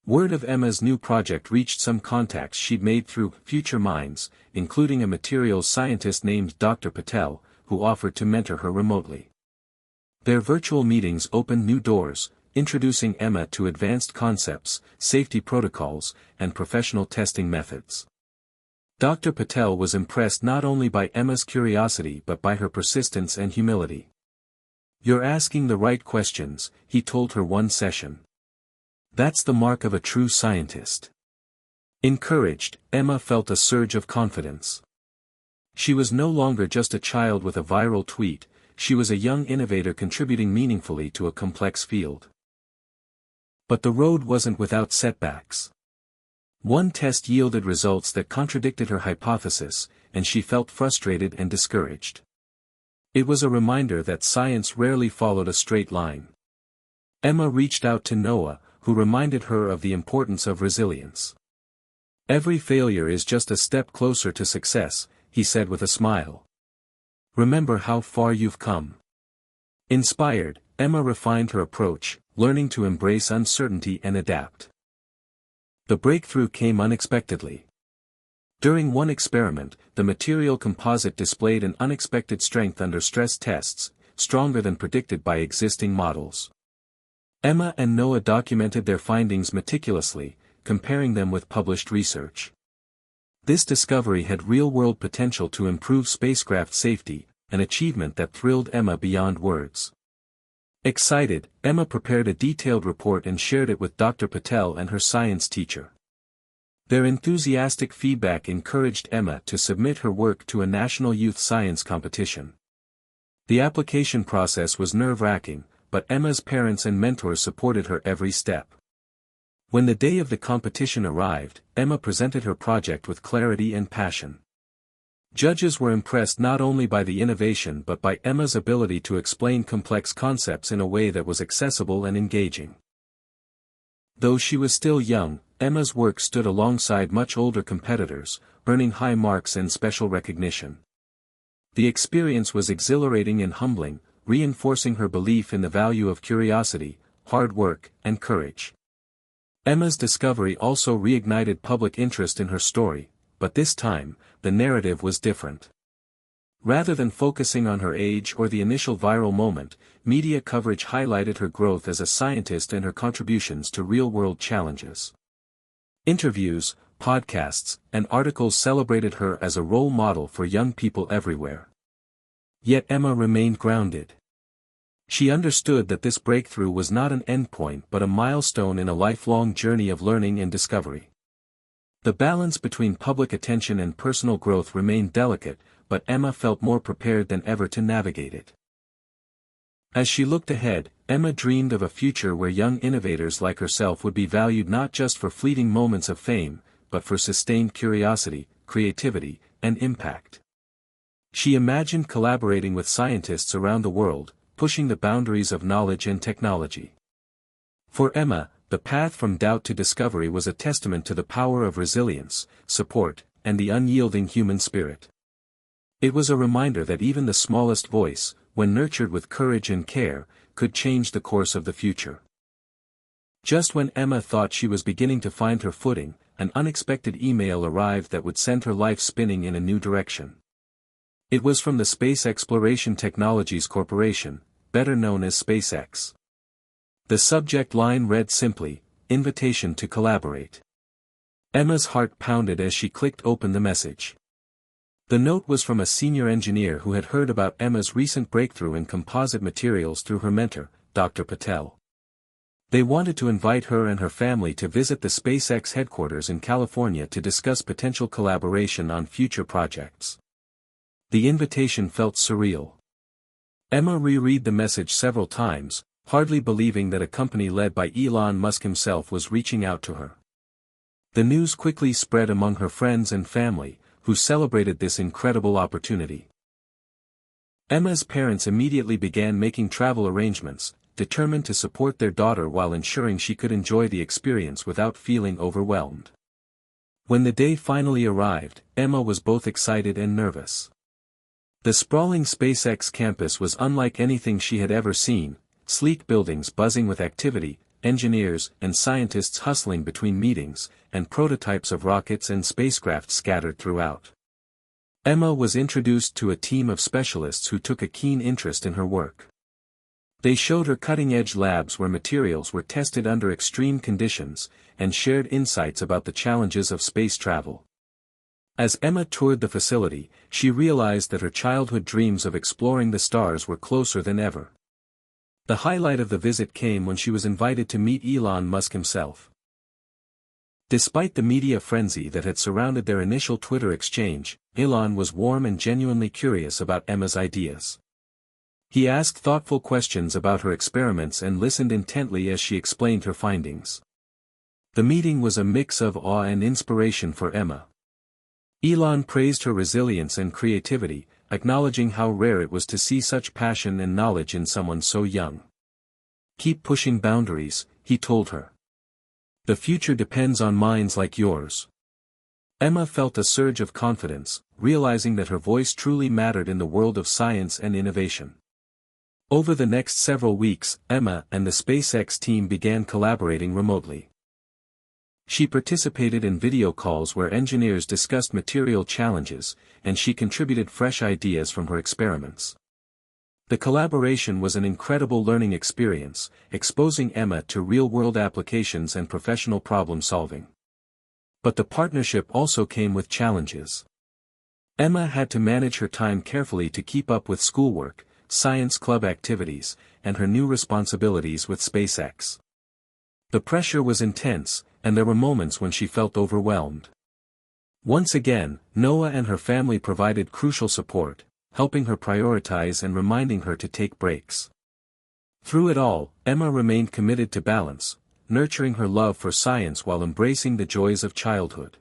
Word of Emma's new project reached some contacts she'd made through Future Minds, including a materials scientist named Dr. Patel, who offered to mentor her remotely. Their virtual meetings opened new doors, introducing Emma to advanced concepts, safety protocols, and professional testing methods. Dr. Patel was impressed not only by Emma's curiosity but by her persistence and humility. "You're asking the right questions," he told her one session. "That's the mark of a true scientist." Encouraged, Emma felt a surge of confidence. She was no longer just a child with a viral tweet, she was a young innovator contributing meaningfully to a complex field. But the road wasn't without setbacks. One test yielded results that contradicted her hypothesis, and she felt frustrated and discouraged. It was a reminder that science rarely followed a straight line. Emma reached out to Noah, who reminded her of the importance of resilience. "Every failure is just a step closer to success," he said with a smile. "Remember how far you've come." Inspired, Emma refined her approach, learning to embrace uncertainty and adapt. The breakthrough came unexpectedly. During one experiment, the material composite displayed an unexpected strength under stress tests, stronger than predicted by existing models. Emma and Noah documented their findings meticulously, comparing them with published research. This discovery had real-world potential to improve spacecraft safety, an achievement that thrilled Emma beyond words. Excited, Emma prepared a detailed report and shared it with Dr. Patel and her science teacher. Their enthusiastic feedback encouraged Emma to submit her work to a national youth science competition. The application process was nerve-wracking, but Emma's parents and mentors supported her every step. When the day of the competition arrived, Emma presented her project with clarity and passion. Judges were impressed not only by the innovation but by Emma's ability to explain complex concepts in a way that was accessible and engaging. Though she was still young, Emma's work stood alongside much older competitors, earning high marks and special recognition. The experience was exhilarating and humbling, reinforcing her belief in the value of curiosity, hard work, and courage. Emma's discovery also reignited public interest in her story, but this time, the narrative was different. Rather than focusing on her age or the initial viral moment, media coverage highlighted her growth as a scientist and her contributions to real-world challenges. Interviews, podcasts, and articles celebrated her as a role model for young people everywhere. Yet Emma remained grounded. She understood that this breakthrough was not an endpoint but a milestone in a lifelong journey of learning and discovery. The balance between public attention and personal growth remained delicate, but Emma felt more prepared than ever to navigate it. As she looked ahead, Emma dreamed of a future where young innovators like herself would be valued not just for fleeting moments of fame, but for sustained curiosity, creativity, and impact. She imagined collaborating with scientists around the world, pushing the boundaries of knowledge and technology. For Emma, the path from doubt to discovery was a testament to the power of resilience, support, and the unyielding human spirit. It was a reminder that even the smallest voice, when nurtured with courage and care, could change the course of the future. Just when Emma thought she was beginning to find her footing, an unexpected email arrived that would send her life spinning in a new direction. It was from the Space Exploration Technologies Corporation, better known as SpaceX. The subject line read simply, "Invitation to collaborate." Emma's heart pounded as she clicked open the message. The note was from a senior engineer who had heard about Emma's recent breakthrough in composite materials through her mentor, Dr. Patel. They wanted to invite her and her family to visit the SpaceX headquarters in California to discuss potential collaboration on future projects. The invitation felt surreal. Emma reread the message several times, hardly believing that a company led by Elon Musk himself was reaching out to her. The news quickly spread among her friends and family, who celebrated this incredible opportunity. Emma's parents immediately began making travel arrangements, determined to support their daughter while ensuring she could enjoy the experience without feeling overwhelmed. When the day finally arrived, Emma was both excited and nervous. The sprawling SpaceX campus was unlike anything she had ever seen, sleek buildings buzzing with activity, engineers and scientists hustling between meetings, and prototypes of rockets and spacecraft scattered throughout. Emma was introduced to a team of specialists who took a keen interest in her work. They showed her cutting-edge labs where materials were tested under extreme conditions, and shared insights about the challenges of space travel. As Emma toured the facility, she realized that her childhood dreams of exploring the stars were closer than ever. The highlight of the visit came when she was invited to meet Elon Musk himself. Despite the media frenzy that had surrounded their initial Twitter exchange, Elon was warm and genuinely curious about Emma's ideas. He asked thoughtful questions about her experiments and listened intently as she explained her findings. The meeting was a mix of awe and inspiration for Emma. Elon praised her resilience and creativity, acknowledging how rare it was to see such passion and knowledge in someone so young. "Keep pushing boundaries," he told her. "The future depends on minds like yours." Emma felt a surge of confidence, realizing that her voice truly mattered in the world of science and innovation. Over the next several weeks, Emma and the SpaceX team began collaborating remotely. She participated in video calls where engineers discussed material challenges, and she contributed fresh ideas from her experiments. The collaboration was an incredible learning experience, exposing Emma to real-world applications and professional problem-solving. But the partnership also came with challenges. Emma had to manage her time carefully to keep up with schoolwork, science club activities, and her new responsibilities with SpaceX. The pressure was intense, and there were moments when she felt overwhelmed. Once again, Noah and her family provided crucial support, helping her prioritize and reminding her to take breaks. Through it all, Emma remained committed to balance, nurturing her love for science while embracing the joys of childhood.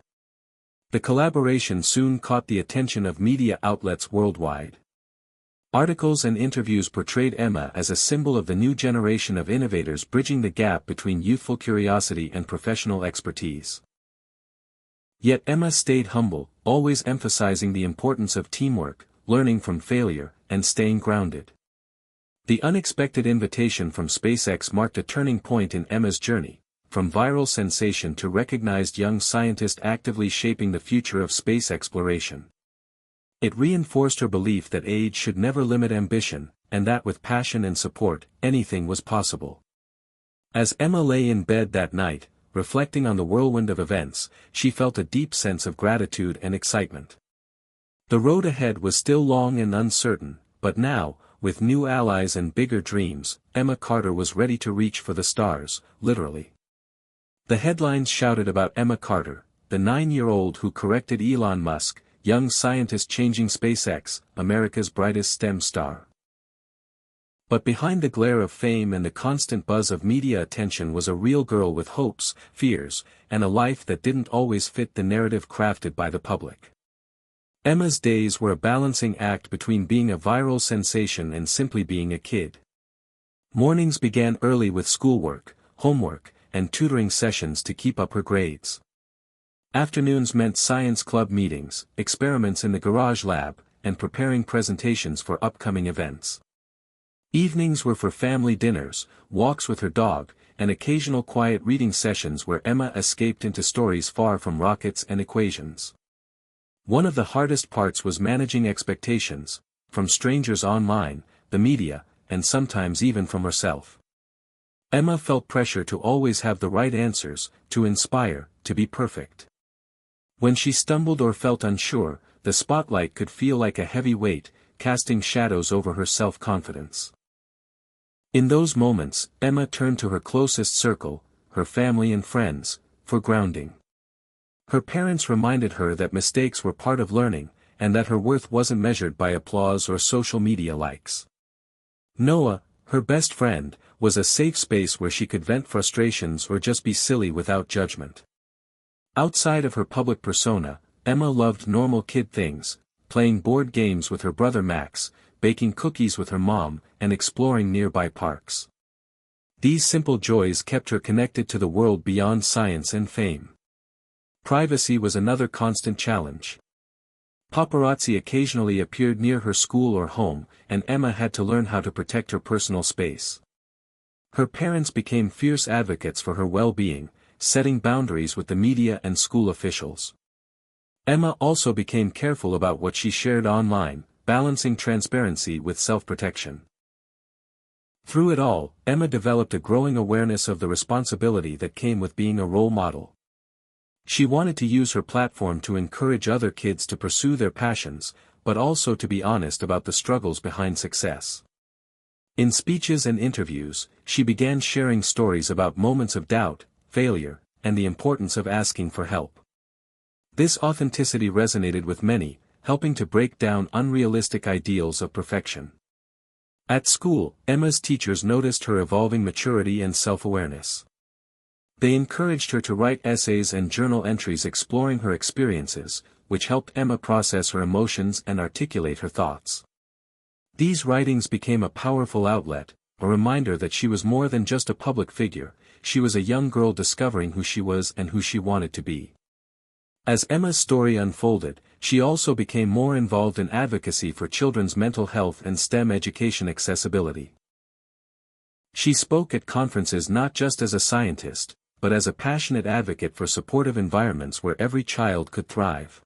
The collaboration soon caught the attention of media outlets worldwide. Articles and interviews portrayed Emma as a symbol of the new generation of innovators bridging the gap between youthful curiosity and professional expertise. Yet Emma stayed humble, always emphasizing the importance of teamwork, learning from failure, and staying grounded. The unexpected invitation from SpaceX marked a turning point in Emma's journey, from viral sensation to recognized young scientist actively shaping the future of space exploration. It reinforced her belief that age should never limit ambition, and that with passion and support, anything was possible. As Emma lay in bed that night, reflecting on the whirlwind of events, she felt a deep sense of gratitude and excitement. The road ahead was still long and uncertain, but now, with new allies and bigger dreams, Emma Carter was ready to reach for the stars, literally. The headlines shouted about Emma Carter, the 9-year-old who corrected Elon Musk, young scientist changing SpaceX, America's brightest STEM star. But behind the glare of fame and the constant buzz of media attention was a real girl with hopes, fears, and a life that didn't always fit the narrative crafted by the public. Emma's days were a balancing act between being a viral sensation and simply being a kid. Mornings began early with schoolwork, homework, and tutoring sessions to keep up her grades. Afternoons meant science club meetings, experiments in the garage lab, and preparing presentations for upcoming events. Evenings were for family dinners, walks with her dog, and occasional quiet reading sessions where Emma escaped into stories far from rockets and equations. One of the hardest parts was managing expectations, from strangers online, the media, and sometimes even from herself. Emma felt pressure to always have the right answers, to inspire, to be perfect. When she stumbled or felt unsure, the spotlight could feel like a heavy weight, casting shadows over her self-confidence. In those moments, Emma turned to her closest circle, her family and friends, for grounding. Her parents reminded her that mistakes were part of learning, and that her worth wasn't measured by applause or social media likes. Noah, her best friend, was a safe space where she could vent frustrations or just be silly without judgment. Outside of her public persona, Emma loved normal kid things, playing board games with her brother Max, baking cookies with her mom, and exploring nearby parks. These simple joys kept her connected to the world beyond science and fame. Privacy was another constant challenge. Paparazzi occasionally appeared near her school or home, and Emma had to learn how to protect her personal space. Her parents became fierce advocates for her well-being, setting boundaries with the media and school officials. Emma also became careful about what she shared online, balancing transparency with self-protection. Through it all, Emma developed a growing awareness of the responsibility that came with being a role model. She wanted to use her platform to encourage other kids to pursue their passions, but also to be honest about the struggles behind success. In speeches and interviews, she began sharing stories about moments of doubt, failure, and the importance of asking for help. This authenticity resonated with many, helping to break down unrealistic ideals of perfection. At school, Emma's teachers noticed her evolving maturity and self-awareness. They encouraged her to write essays and journal entries exploring her experiences, which helped Emma process her emotions and articulate her thoughts. These writings became a powerful outlet, a reminder that she was more than just a public figure, she was a young girl discovering who she was and who she wanted to be. As Emma's story unfolded, she also became more involved in advocacy for children's mental health and STEM education accessibility. She spoke at conferences not just as a scientist, but as a passionate advocate for supportive environments where every child could thrive.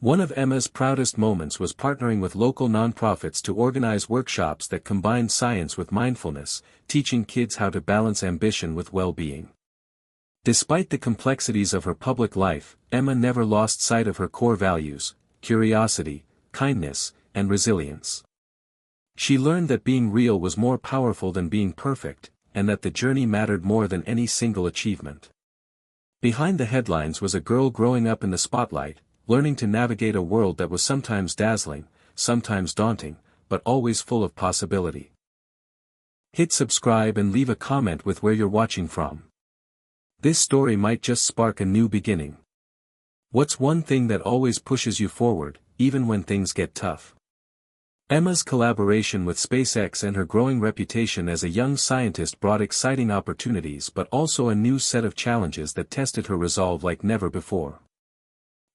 One of Emma's proudest moments was partnering with local nonprofits to organize workshops that combined science with mindfulness, teaching kids how to balance ambition with well-being. Despite the complexities of her public life, Emma never lost sight of her core values: curiosity, kindness, and resilience. She learned that being real was more powerful than being perfect, and that the journey mattered more than any single achievement. Behind the headlines was a girl growing up in the spotlight, learning to navigate a world that was sometimes dazzling, sometimes daunting, but always full of possibility. Hit subscribe and leave a comment with where you're watching from. This story might just spark a new beginning. What's one thing that always pushes you forward, even when things get tough? Emma's collaboration with SpaceX and her growing reputation as a young scientist brought exciting opportunities but also a new set of challenges that tested her resolve like never before.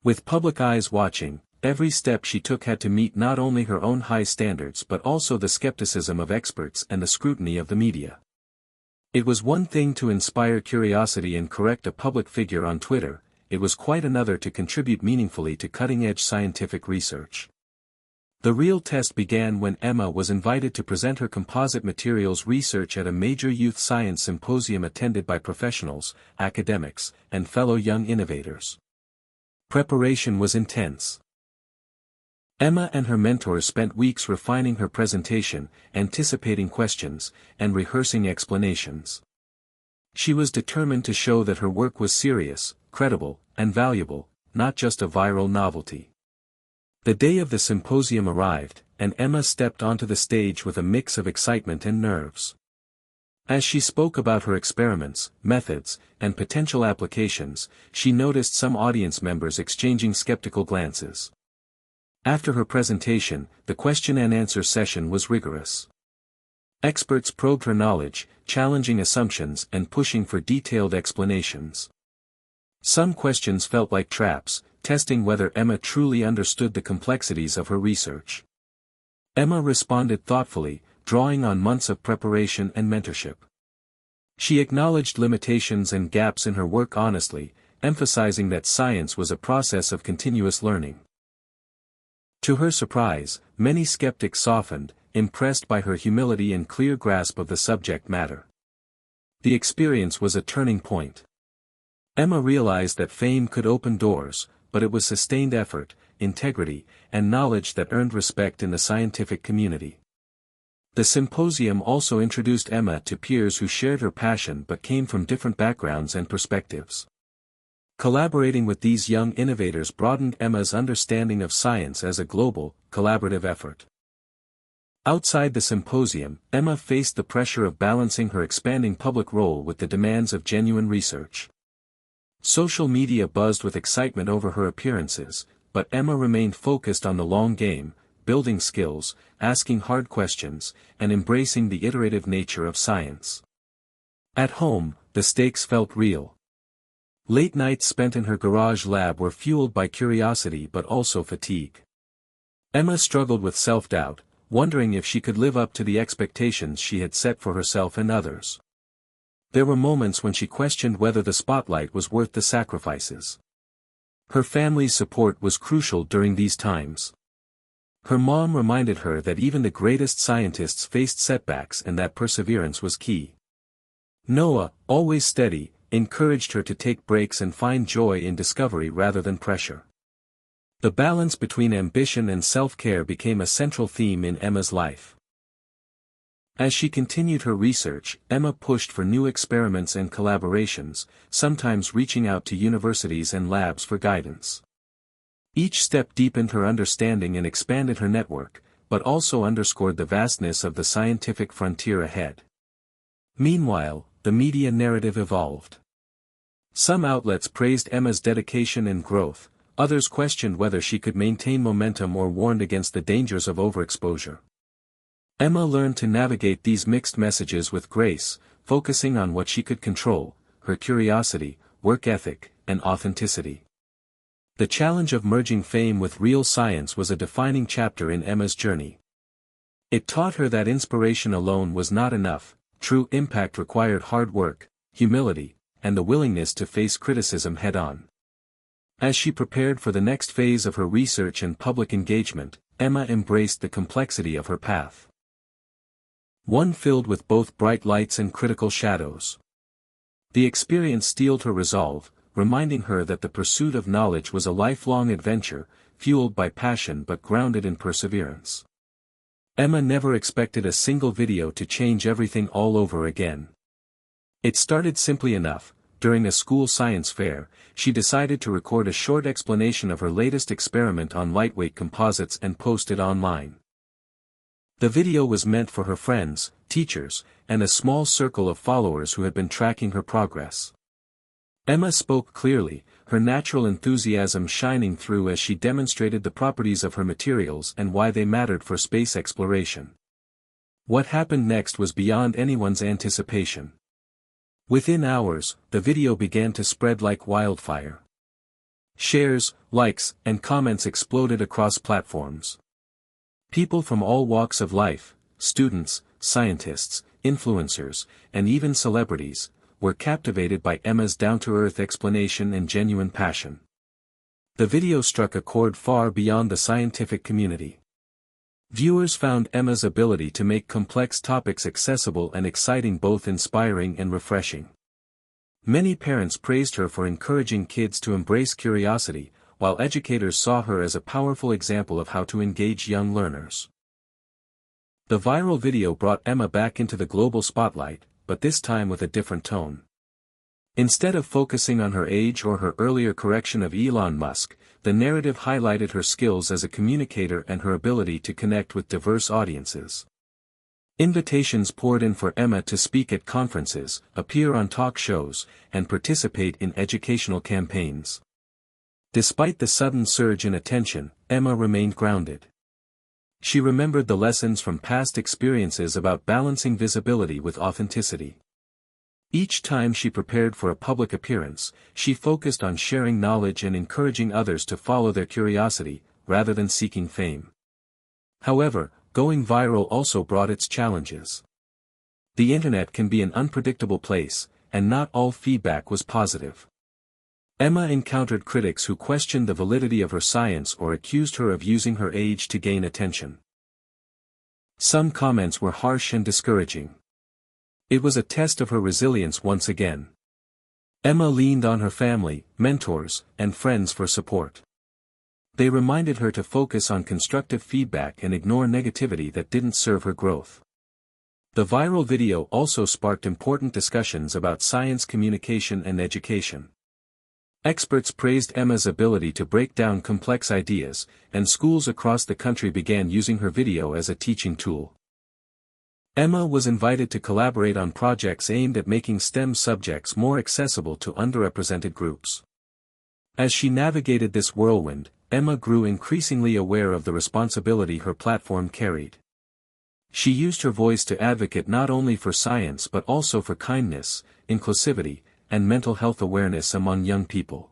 With public eyes watching, every step she took had to meet not only her own high standards but also the skepticism of experts and the scrutiny of the media. It was one thing to inspire curiosity and correct a public figure on Twitter, it was quite another to contribute meaningfully to cutting-edge scientific research. The real test began when Emma was invited to present her composite materials research at a major youth science symposium attended by professionals, academics, and fellow young innovators. Preparation was intense. Emma and her mentors spent weeks refining her presentation, anticipating questions, and rehearsing explanations. She was determined to show that her work was serious, credible, and valuable, not just a viral novelty. The day of the symposium arrived, and Emma stepped onto the stage with a mix of excitement and nerves. As she spoke about her experiments, methods, and potential applications, she noticed some audience members exchanging skeptical glances. After her presentation, the question-and-answer session was rigorous. Experts probed her knowledge, challenging assumptions and pushing for detailed explanations. Some questions felt like traps, testing whether Emma truly understood the complexities of her research. Emma responded thoughtfully, drawing on months of preparation and mentorship. She acknowledged limitations and gaps in her work honestly, emphasizing that science was a process of continuous learning. To her surprise, many skeptics softened, impressed by her humility and clear grasp of the subject matter. The experience was a turning point. Emma realized that fame could open doors, but it was sustained effort, integrity, and knowledge that earned respect in the scientific community. The symposium also introduced Emma to peers who shared her passion but came from different backgrounds and perspectives. Collaborating with these young innovators broadened Emma's understanding of science as a global, collaborative effort. Outside the symposium, Emma faced the pressure of balancing her expanding public role with the demands of genuine research. Social media buzzed with excitement over her appearances, but Emma remained focused on the long game, building skills, asking hard questions, and embracing the iterative nature of science. At home, the stakes felt real. Late nights spent in her garage lab were fueled by curiosity but also fatigue. Emma struggled with self-doubt, wondering if she could live up to the expectations she had set for herself and others. There were moments when she questioned whether the spotlight was worth the sacrifices. Her family's support was crucial during these times. Her mom reminded her that even the greatest scientists faced setbacks and that perseverance was key. Noah, always steady, encouraged her to take breaks and find joy in discovery rather than pressure. The balance between ambition and self-care became a central theme in Emma's life. As she continued her research, Emma pushed for new experiments and collaborations, sometimes reaching out to universities and labs for guidance. Each step deepened her understanding and expanded her network, but also underscored the vastness of the scientific frontier ahead. Meanwhile, the media narrative evolved. Some outlets praised Emma's dedication and growth, others questioned whether she could maintain momentum or warned against the dangers of overexposure. Emma learned to navigate these mixed messages with grace, focusing on what she could control: her curiosity, work ethic, and authenticity. The challenge of merging fame with real science was a defining chapter in Emma's journey. It taught her that inspiration alone was not enough. True impact required hard work, humility, and the willingness to face criticism head-on. As she prepared for the next phase of her research and public engagement, Emma embraced the complexity of her path. One filled with both bright lights and critical shadows. The experience steeled her resolve, reminding her that the pursuit of knowledge was a lifelong adventure, fueled by passion but grounded in perseverance. Emma never expected a single video to change everything all over again. It started simply enough. During a school science fair, she decided to record a short explanation of her latest experiment on lightweight composites and post it online. The video was meant for her friends, teachers, and a small circle of followers who had been tracking her progress. Emma spoke clearly, her natural enthusiasm shining through as she demonstrated the properties of her materials and why they mattered for space exploration. What happened next was beyond anyone's anticipation. Within hours, the video began to spread like wildfire. Shares, likes, and comments exploded across platforms. People from all walks of life, students, scientists, influencers, and even celebrities, were captivated by Emma's down-to-earth explanation and genuine passion. The video struck a chord far beyond the scientific community. Viewers found Emma's ability to make complex topics accessible and exciting both inspiring and refreshing. Many parents praised her for encouraging kids to embrace curiosity, while educators saw her as a powerful example of how to engage young learners. The viral video brought Emma back into the global spotlight, but this time with a different tone. Instead of focusing on her age or her earlier correction of Elon Musk, the narrative highlighted her skills as a communicator and her ability to connect with diverse audiences. Invitations poured in for Emma to speak at conferences, appear on talk shows, and participate in educational campaigns. Despite the sudden surge in attention, Emma remained grounded. She remembered the lessons from past experiences about balancing visibility with authenticity. Each time she prepared for a public appearance, she focused on sharing knowledge and encouraging others to follow their curiosity, rather than seeking fame. However, going viral also brought its challenges. The internet can be an unpredictable place, and not all feedback was positive. Emma encountered critics who questioned the validity of her science or accused her of using her age to gain attention. Some comments were harsh and discouraging. It was a test of her resilience once again. Emma leaned on her family, mentors, and friends for support. They reminded her to focus on constructive feedback and ignore negativity that didn't serve her growth. The viral video also sparked important discussions about science communication and education. Experts praised Emma's ability to break down complex ideas, and schools across the country began using her video as a teaching tool. Emma was invited to collaborate on projects aimed at making STEM subjects more accessible to underrepresented groups. As she navigated this whirlwind, Emma grew increasingly aware of the responsibility her platform carried. She used her voice to advocate not only for science but also for kindness, inclusivity, and mental health awareness among young people.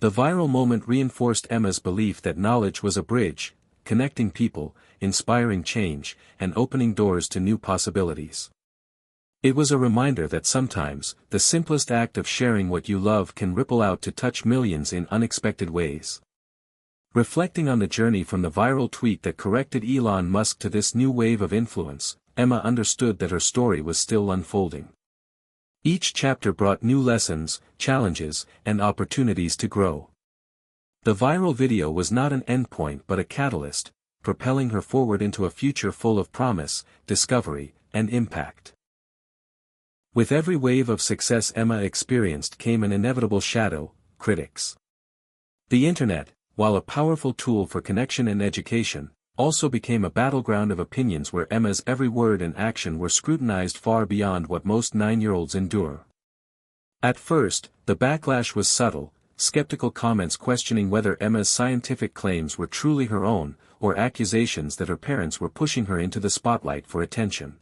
The viral moment reinforced Emma's belief that knowledge was a bridge, connecting people, inspiring change, and opening doors to new possibilities. It was a reminder that sometimes, the simplest act of sharing what you love can ripple out to touch millions in unexpected ways. Reflecting on the journey from the viral tweet that corrected Elon Musk to this new wave of influence, Emma understood that her story was still unfolding. Each chapter brought new lessons, challenges, and opportunities to grow. The viral video was not an endpoint but a catalyst, propelling her forward into a future full of promise, discovery, and impact. With every wave of success Emma experienced came an inevitable shadow: critics. The internet, while a powerful tool for connection and education, also became a battleground of opinions where Emma's every word and action were scrutinized far beyond what most 9-year-olds endure. At first, the backlash was subtle, skeptical comments questioning whether Emma's scientific claims were truly her own, or accusations that her parents were pushing her into the spotlight for attention.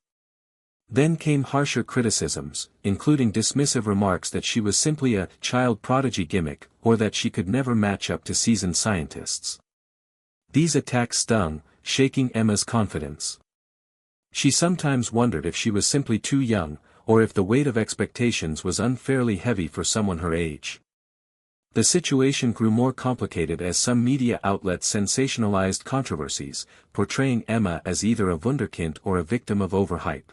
Then came harsher criticisms, including dismissive remarks that she was simply a child prodigy gimmick, or that she could never match up to seasoned scientists. These attacks stung, shaking Emma's confidence. She sometimes wondered if she was simply too young, or if the weight of expectations was unfairly heavy for someone her age. The situation grew more complicated as some media outlets sensationalized controversies, portraying Emma as either a wunderkind or a victim of overhype.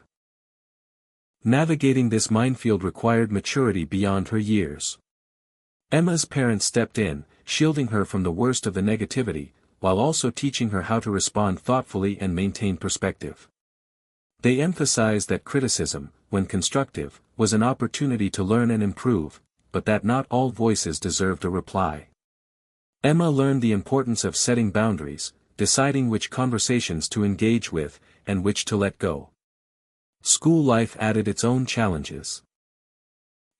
Navigating this minefield required maturity beyond her years. Emma's parents stepped in, shielding her from the worst of the negativity, while also teaching her how to respond thoughtfully and maintain perspective. They emphasized that criticism, when constructive, was an opportunity to learn and improve, but that not all voices deserved a reply. Emma learned the importance of setting boundaries, deciding which conversations to engage with, and which to let go. School life added its own challenges.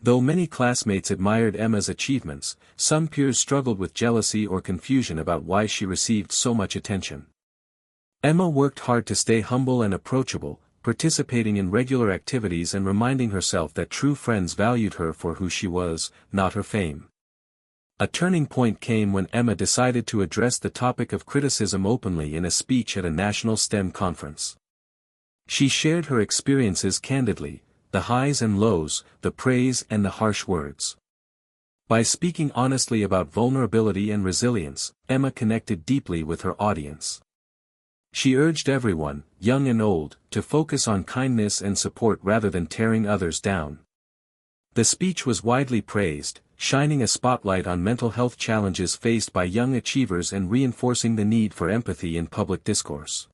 Though many classmates admired Emma's achievements, some peers struggled with jealousy or confusion about why she received so much attention. Emma worked hard to stay humble and approachable, participating in regular activities and reminding herself that true friends valued her for who she was, not her fame. A turning point came when Emma decided to address the topic of criticism openly in a speech at a national STEM conference. She shared her experiences candidly, the highs and lows, the praise and the harsh words. By speaking honestly about vulnerability and resilience, Emma connected deeply with her audience. She urged everyone, young and old, to focus on kindness and support rather than tearing others down. The speech was widely praised, shining a spotlight on mental health challenges faced by young achievers and reinforcing the need for empathy in public discourse.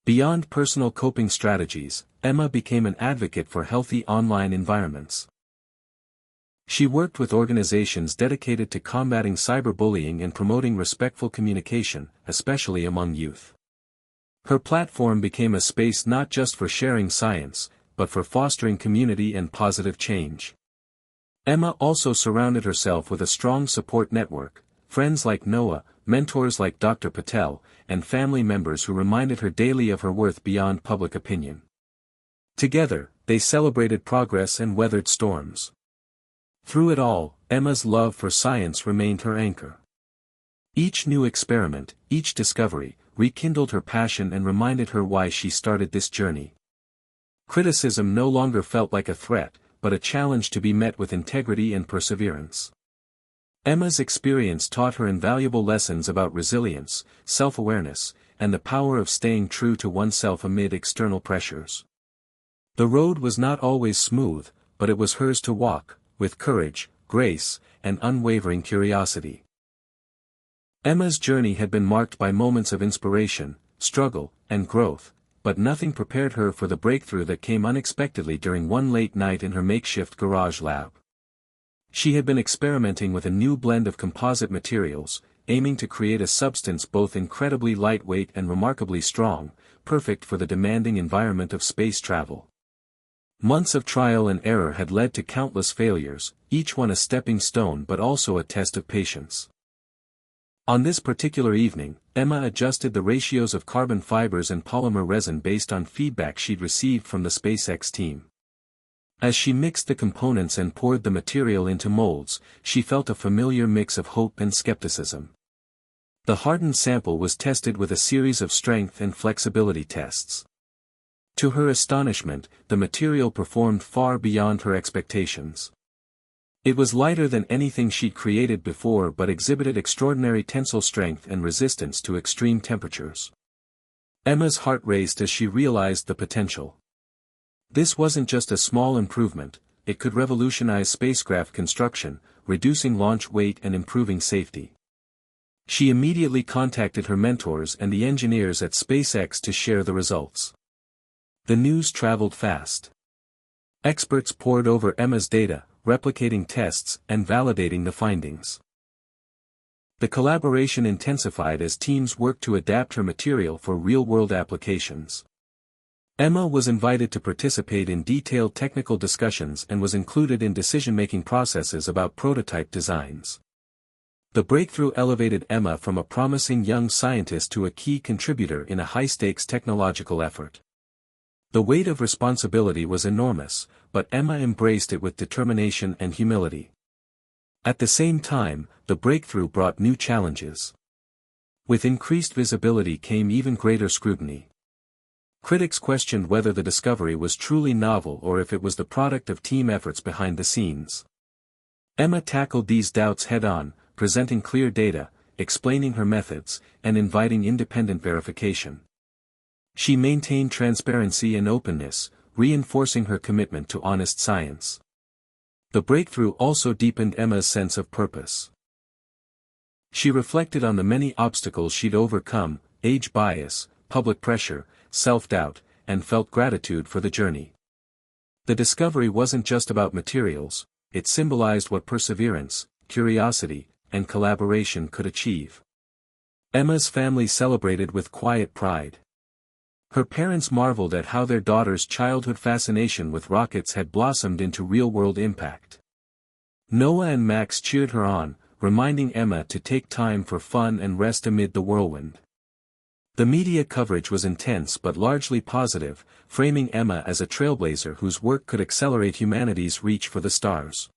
Beyond personal coping strategies, Emma became an advocate for healthy online environments. She worked with organizations dedicated to combating cyberbullying and promoting respectful communication, especially among youth. Her platform became a space not just for sharing science, but for fostering community and positive change. Emma also surrounded herself with a strong support network, friends like Noah, mentors like Dr. Patel, and family members who reminded her daily of her worth beyond public opinion. Together, they celebrated progress and weathered storms. Through it all, Emma's love for science remained her anchor. Each new experiment, each discovery, rekindled her passion and reminded her why she started this journey. Criticism no longer felt like a threat, but a challenge to be met with integrity and perseverance. Emma's experience taught her invaluable lessons about resilience, self-awareness, and the power of staying true to oneself amid external pressures. The road was not always smooth, but it was hers to walk, with courage, grace, and unwavering curiosity. Emma's journey had been marked by moments of inspiration, struggle, and growth, but nothing prepared her for the breakthrough that came unexpectedly during one late night in her makeshift garage lab. She had been experimenting with a new blend of composite materials, aiming to create a substance both incredibly lightweight and remarkably strong, perfect for the demanding environment of space travel. Months of trial and error had led to countless failures, each one a stepping stone but also a test of patience. On this particular evening, Emma adjusted the ratios of carbon fibers and polymer resin based on feedback she'd received from the SpaceX team. As she mixed the components and poured the material into molds, she felt a familiar mix of hope and skepticism. The hardened sample was tested with a series of strength and flexibility tests. To her astonishment, the material performed far beyond her expectations. It was lighter than anything she'd created before but exhibited extraordinary tensile strength and resistance to extreme temperatures. Emma's heart raced as she realized the potential. This wasn't just a small improvement, it could revolutionize spacecraft construction, reducing launch weight and improving safety. She immediately contacted her mentors and the engineers at SpaceX to share the results. The news traveled fast. Experts pored over Emma's data, replicating tests and validating the findings. The collaboration intensified as teams worked to adapt her material for real-world applications. Emma was invited to participate in detailed technical discussions and was included in decision-making processes about prototype designs. The breakthrough elevated Emma from a promising young scientist to a key contributor in a high-stakes technological effort. The weight of responsibility was enormous, but Emma embraced it with determination and humility. At the same time, the breakthrough brought new challenges. With increased visibility came even greater scrutiny. Critics questioned whether the discovery was truly novel or if it was the product of team efforts behind the scenes. Emma tackled these doubts head-on, presenting clear data, explaining her methods, and inviting independent verification. She maintained transparency and openness, reinforcing her commitment to honest science. The breakthrough also deepened Emma's sense of purpose. She reflected on the many obstacles she'd overcome, age bias, public pressure, self-doubt, and felt gratitude for the journey. The discovery wasn't just about materials, it symbolized what perseverance, curiosity, and collaboration could achieve. Emma's family celebrated with quiet pride. Her parents marveled at how their daughter's childhood fascination with rockets had blossomed into real-world impact. Noah and Max cheered her on, reminding Emma to take time for fun and rest amid the whirlwind. The media coverage was intense but largely positive, framing Emma as a trailblazer whose work could accelerate humanity's reach for the stars.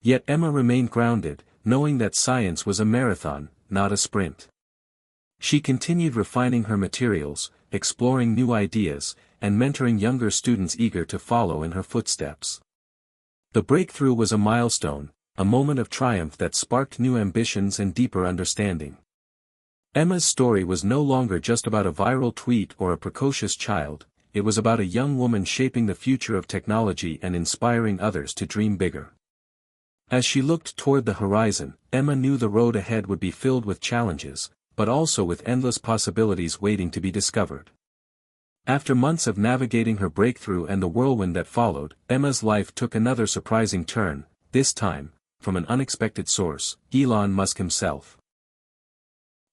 Yet Emma remained grounded, knowing that science was a marathon, not a sprint. She continued refining her materials, exploring new ideas, and mentoring younger students eager to follow in her footsteps. The breakthrough was a milestone, a moment of triumph that sparked new ambitions and deeper understanding. Emma's story was no longer just about a viral tweet or a precocious child, it was about a young woman shaping the future of technology and inspiring others to dream bigger. As she looked toward the horizon, Emma knew the road ahead would be filled with challenges, but also with endless possibilities waiting to be discovered. After months of navigating her breakthrough and the whirlwind that followed, Emma's life took another surprising turn, this time, from an unexpected source, Elon Musk himself.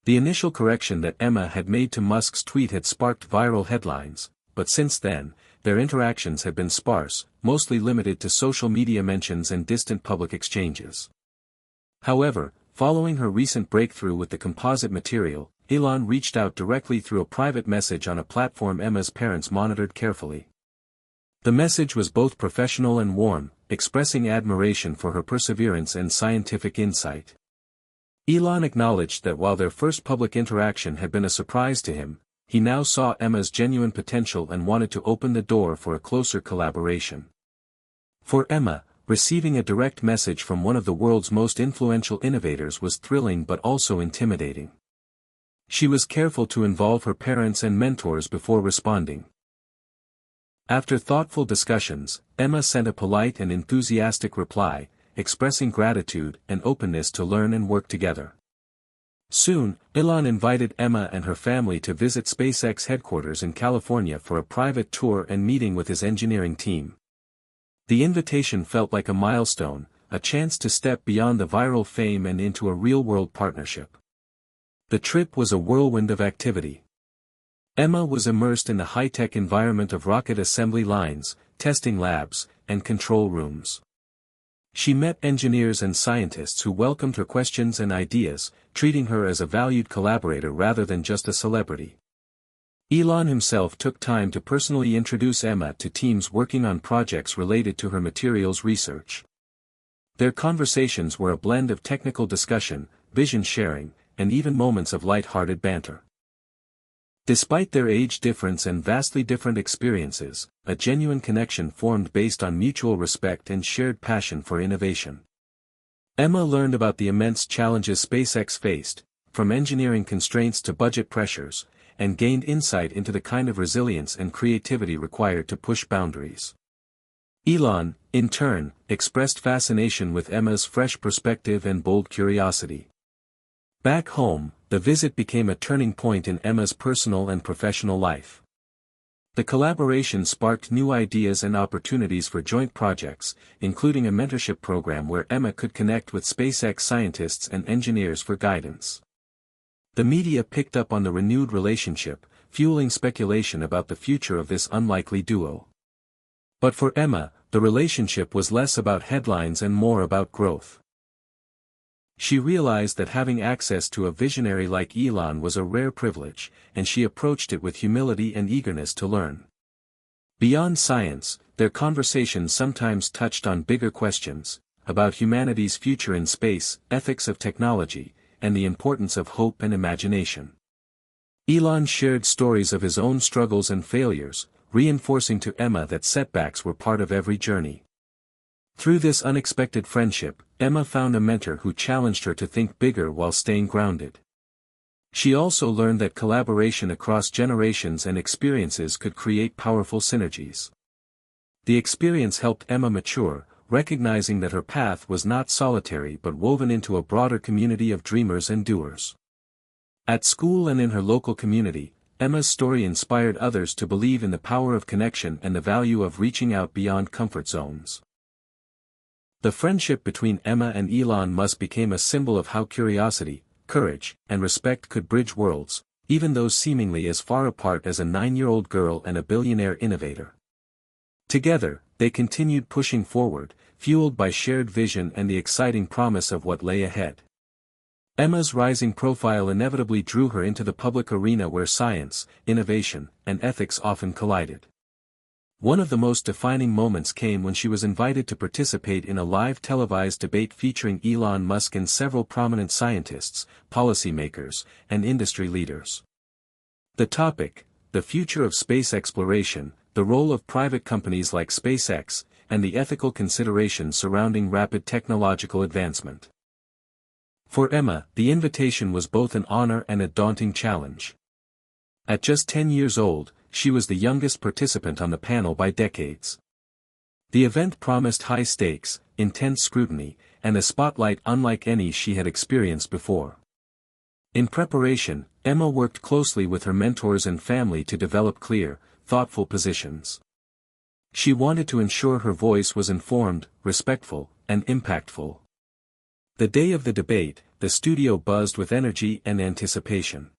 The initial correction that Emma had made to Musk's tweet had sparked viral headlines, but since then, their interactions had been sparse, mostly limited to social media mentions and distant public exchanges. However, following her recent breakthrough with the composite material, Elon reached out directly through a private message on a platform Emma's parents monitored carefully. The message was both professional and warm, expressing admiration for her perseverance and scientific insight. Elon acknowledged that while their first public interaction had been a surprise to him, he now saw Emma's genuine potential and wanted to open the door for a closer collaboration. For Emma, receiving a direct message from one of the world's most influential innovators was thrilling but also intimidating. She was careful to involve her parents and mentors before responding. After thoughtful discussions, Emma sent a polite and enthusiastic reply, expressing gratitude and openness to learn and work together. Soon, Elon invited Emma and her family to visit SpaceX headquarters in California for a private tour and meeting with his engineering team. The invitation felt like a milestone, a chance to step beyond the viral fame and into a real-world partnership. The trip was a whirlwind of activity. Emma was immersed in the high-tech environment of rocket assembly lines, testing labs, and control rooms. She met engineers and scientists who welcomed her questions and ideas, treating her as a valued collaborator rather than just a celebrity. Elon himself took time to personally introduce Emma to teams working on projects related to her materials research. Their conversations were a blend of technical discussion, vision sharing, and even moments of light-hearted banter. Despite their age difference and vastly different experiences, a genuine connection formed based on mutual respect and shared passion for innovation. Emma learned about the immense challenges SpaceX faced, from engineering constraints to budget pressures, and gained insight into the kind of resilience and creativity required to push boundaries. Elon, in turn, expressed fascination with Emma's fresh perspective and bold curiosity. Back home, the visit became a turning point in Emma's personal and professional life. The collaboration sparked new ideas and opportunities for joint projects, including a mentorship program where Emma could connect with SpaceX scientists and engineers for guidance. The media picked up on the renewed relationship, fueling speculation about the future of this unlikely duo. But for Emma, the relationship was less about headlines and more about growth. She realized that having access to a visionary like Elon was a rare privilege, and she approached it with humility and eagerness to learn. Beyond science, their conversations sometimes touched on bigger questions, about humanity's future in space, ethics of technology, and the importance of hope and imagination. Elon shared stories of his own struggles and failures, reinforcing to Emma that setbacks were part of every journey. Through this unexpected friendship, Emma found a mentor who challenged her to think bigger while staying grounded. She also learned that collaboration across generations and experiences could create powerful synergies. The experience helped Emma mature, recognizing that her path was not solitary but woven into a broader community of dreamers and doers. At school and in her local community, Emma's story inspired others to believe in the power of connection and the value of reaching out beyond comfort zones. The friendship between Emma and Elon Musk became a symbol of how curiosity, courage, and respect could bridge worlds, even those seemingly as far apart as a 9-year-old girl and a billionaire innovator. Together, they continued pushing forward, fueled by shared vision and the exciting promise of what lay ahead. Emma's rising profile inevitably drew her into the public arena where science, innovation, and ethics often collided. One of the most defining moments came when she was invited to participate in a live televised debate featuring Elon Musk and several prominent scientists, policymakers, and industry leaders. The topic, the future of space exploration, the role of private companies like SpaceX, and the ethical considerations surrounding rapid technological advancement. For Emma, the invitation was both an honor and a daunting challenge. At just 10 years old, she was the youngest participant on the panel by decades. The event promised high stakes, intense scrutiny, and a spotlight unlike any she had experienced before. In preparation, Emma worked closely with her mentors and family to develop clear, thoughtful positions. She wanted to ensure her voice was informed, respectful, and impactful. The day of the debate, the studio buzzed with energy and anticipation.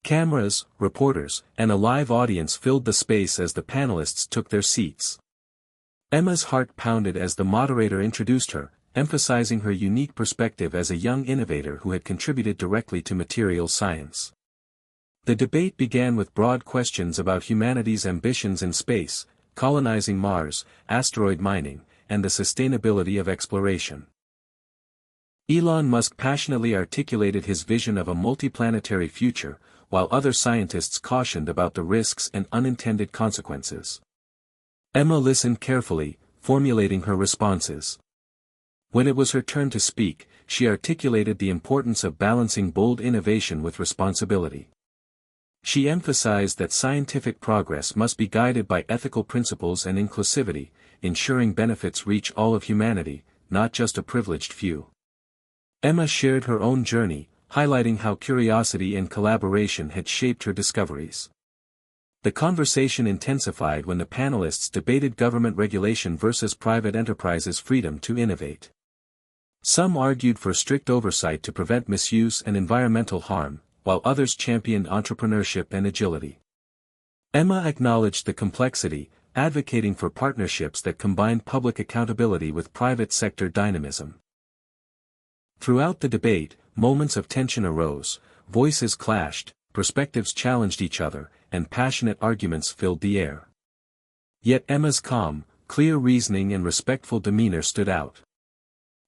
Cameras, reporters, and a live audience filled the space as the panelists took their seats. Emma's heart pounded as the moderator introduced her, emphasizing her unique perspective as a young innovator who had contributed directly to materials science. The debate began with broad questions about humanity's ambitions in space, colonizing Mars, asteroid mining, and the sustainability of exploration. Elon Musk passionately articulated his vision of a multiplanetary future, while other scientists cautioned about the risks and unintended consequences. Emma listened carefully, formulating her responses. When it was her turn to speak, she articulated the importance of balancing bold innovation with responsibility. She emphasized that scientific progress must be guided by ethical principles and inclusivity, ensuring benefits reach all of humanity, not just a privileged few. Emma shared her own journey, highlighting how curiosity and collaboration had shaped her discoveries. The conversation intensified when the panelists debated government regulation versus private enterprises' freedom to innovate. Some argued for strict oversight to prevent misuse and environmental harm, while others championed entrepreneurship and agility. Emma acknowledged the complexity, advocating for partnerships that combined public accountability with private sector dynamism. Throughout the debate, moments of tension arose, voices clashed, perspectives challenged each other, and passionate arguments filled the air. Yet Emma's calm, clear reasoning and respectful demeanor stood out.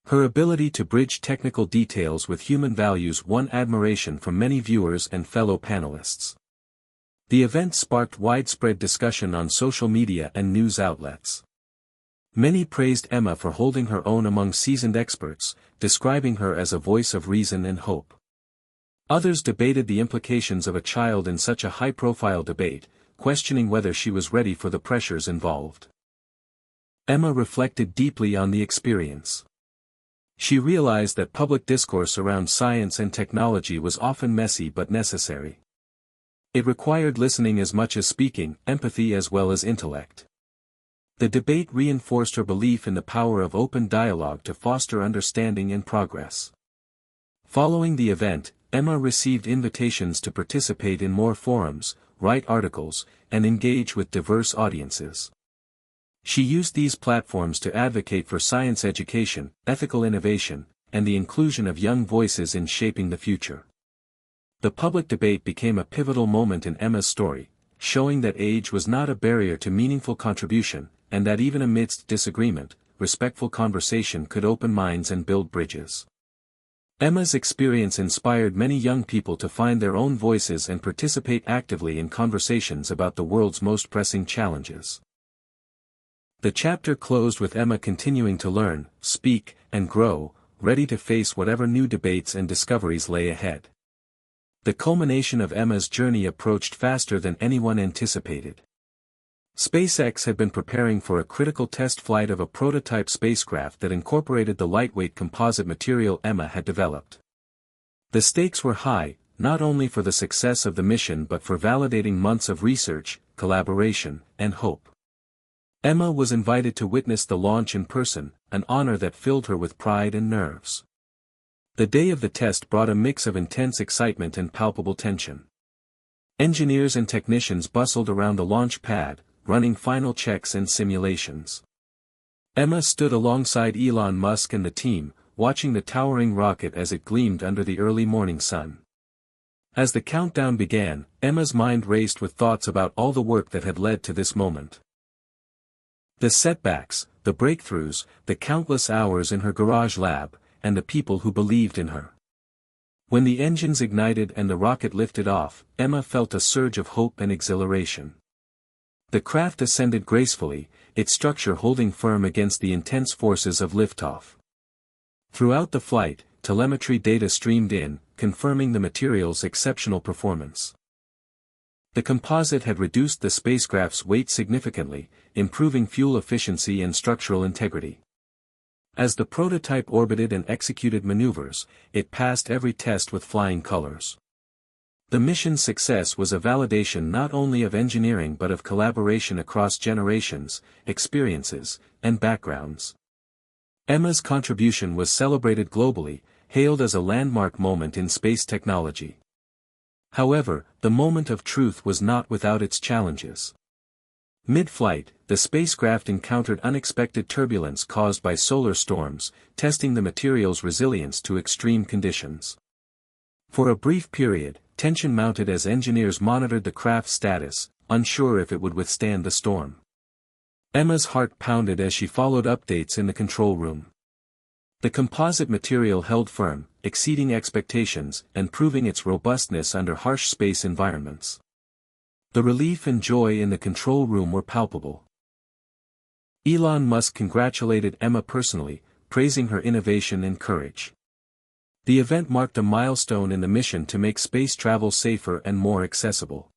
Her ability to bridge technical details with human values won admiration from many viewers and fellow panelists. The event sparked widespread discussion on social media and news outlets. Many praised Emma for holding her own among seasoned experts, describing her as a voice of reason and hope. Others debated the implications of a child in such a high-profile debate, questioning whether she was ready for the pressures involved. Emma reflected deeply on the experience. She realized that public discourse around science and technology was often messy but necessary. It required listening as much as speaking, empathy as well as intellect. The debate reinforced her belief in the power of open dialogue to foster understanding and progress. Following the event, Emma received invitations to participate in more forums, write articles, and engage with diverse audiences. She used these platforms to advocate for science education, ethical innovation, and the inclusion of young voices in shaping the future. The public debate became a pivotal moment in Emma's story, showing that age was not a barrier to meaningful contribution, and that even amidst disagreement, respectful conversation could open minds and build bridges. Emma's experience inspired many young people to find their own voices and participate actively in conversations about the world's most pressing challenges. The chapter closed with Emma continuing to learn, speak, and grow, ready to face whatever new debates and discoveries lay ahead. The culmination of Emma's journey approached faster than anyone anticipated. SpaceX had been preparing for a critical test flight of a prototype spacecraft that incorporated the lightweight composite material Emma had developed. The stakes were high, not only for the success of the mission but for validating months of research, collaboration, and hope. Emma was invited to witness the launch in person, an honor that filled her with pride and nerves. The day of the test brought a mix of intense excitement and palpable tension. Engineers and technicians bustled around the launch pad, running final checks and simulations. Emma stood alongside Elon Musk and the team, watching the towering rocket as it gleamed under the early morning sun. As the countdown began, Emma's mind raced with thoughts about all the work that had led to this moment. The setbacks, the breakthroughs, the countless hours in her garage lab, and the people who believed in her. When the engines ignited and the rocket lifted off, Emma felt a surge of hope and exhilaration. The craft ascended gracefully, its structure holding firm against the intense forces of liftoff. Throughout the flight, telemetry data streamed in, confirming the material's exceptional performance. The composite had reduced the spacecraft's weight significantly, improving fuel efficiency and structural integrity. As the prototype orbited and executed maneuvers, it passed every test with flying colors. The mission's success was a validation not only of engineering but of collaboration across generations, experiences, and backgrounds. Emma's contribution was celebrated globally, hailed as a landmark moment in space technology. However, the moment of truth was not without its challenges. Mid-flight, the spacecraft encountered unexpected turbulence caused by solar storms, testing the material's resilience to extreme conditions. For a brief period, tension mounted as engineers monitored the craft's status, unsure if it would withstand the storm. Emma's heart pounded as she followed updates in the control room. The composite material held firm, exceeding expectations and proving its robustness under harsh space environments. The relief and joy in the control room were palpable. Elon Musk congratulated Emma personally, praising her innovation and courage. The event marked a milestone in the mission to make space travel safer and more accessible.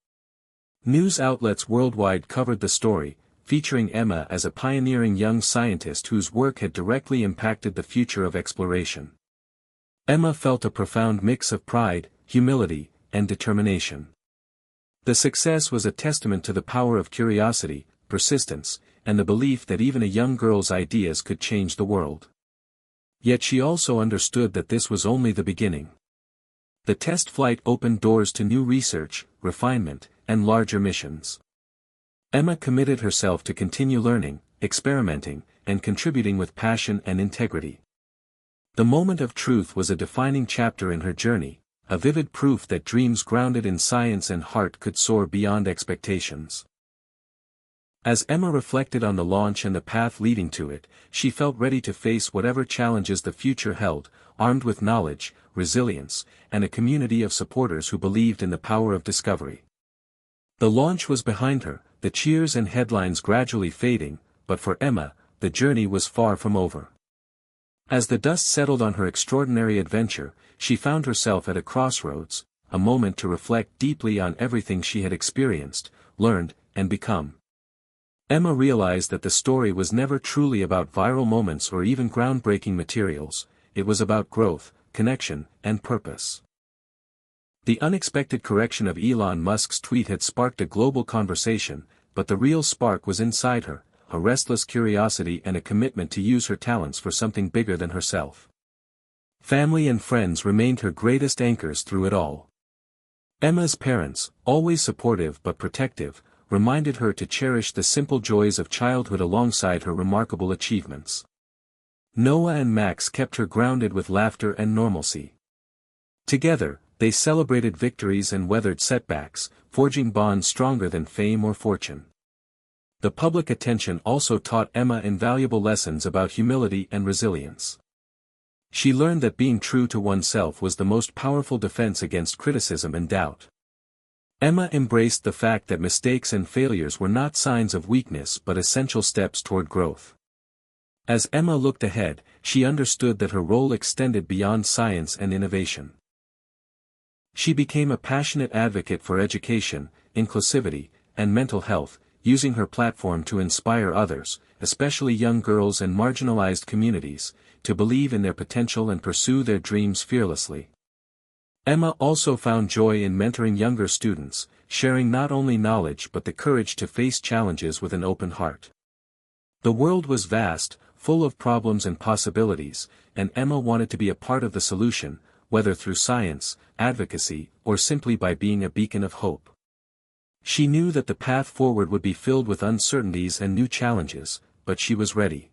News outlets worldwide covered the story, featuring Emma as a pioneering young scientist whose work had directly impacted the future of exploration. Emma felt a profound mix of pride, humility, and determination. The success was a testament to the power of curiosity, persistence, and the belief that even a young girl's ideas could change the world. Yet she also understood that this was only the beginning. The test flight opened doors to new research, refinement, and larger missions. Emma committed herself to continue learning, experimenting, and contributing with passion and integrity. The moment of truth was a defining chapter in her journey, a vivid proof that dreams grounded in science and heart could soar beyond expectations. As Emma reflected on the launch and the path leading to it, she felt ready to face whatever challenges the future held, armed with knowledge, resilience, and a community of supporters who believed in the power of discovery. The launch was behind her, the cheers and headlines gradually fading, but for Emma, the journey was far from over. As the dust settled on her extraordinary adventure, she found herself at a crossroads, a moment to reflect deeply on everything she had experienced, learned, and become. Emma realized that the story was never truly about viral moments or even groundbreaking materials, it was about growth, connection, and purpose. The unexpected correction of Elon Musk's tweet had sparked a global conversation, but the real spark was inside her, a restless curiosity and a commitment to use her talents for something bigger than herself. Family and friends remained her greatest anchors through it all. Emma's parents, always supportive but protective, reminded her to cherish the simple joys of childhood alongside her remarkable achievements. Noah and Max kept her grounded with laughter and normalcy. Together, they celebrated victories and weathered setbacks, forging bonds stronger than fame or fortune. The public attention also taught Emma invaluable lessons about humility and resilience. She learned that being true to oneself was the most powerful defense against criticism and doubt. Emma embraced the fact that mistakes and failures were not signs of weakness but essential steps toward growth. As Emma looked ahead, she understood that her role extended beyond science and innovation. She became a passionate advocate for education, inclusivity, and mental health, using her platform to inspire others, especially young girls and marginalized communities, to believe in their potential and pursue their dreams fearlessly. Emma also found joy in mentoring younger students, sharing not only knowledge but the courage to face challenges with an open heart. The world was vast, full of problems and possibilities, and Emma wanted to be a part of the solution, whether through science, advocacy, or simply by being a beacon of hope. She knew that the path forward would be filled with uncertainties and new challenges, but she was ready.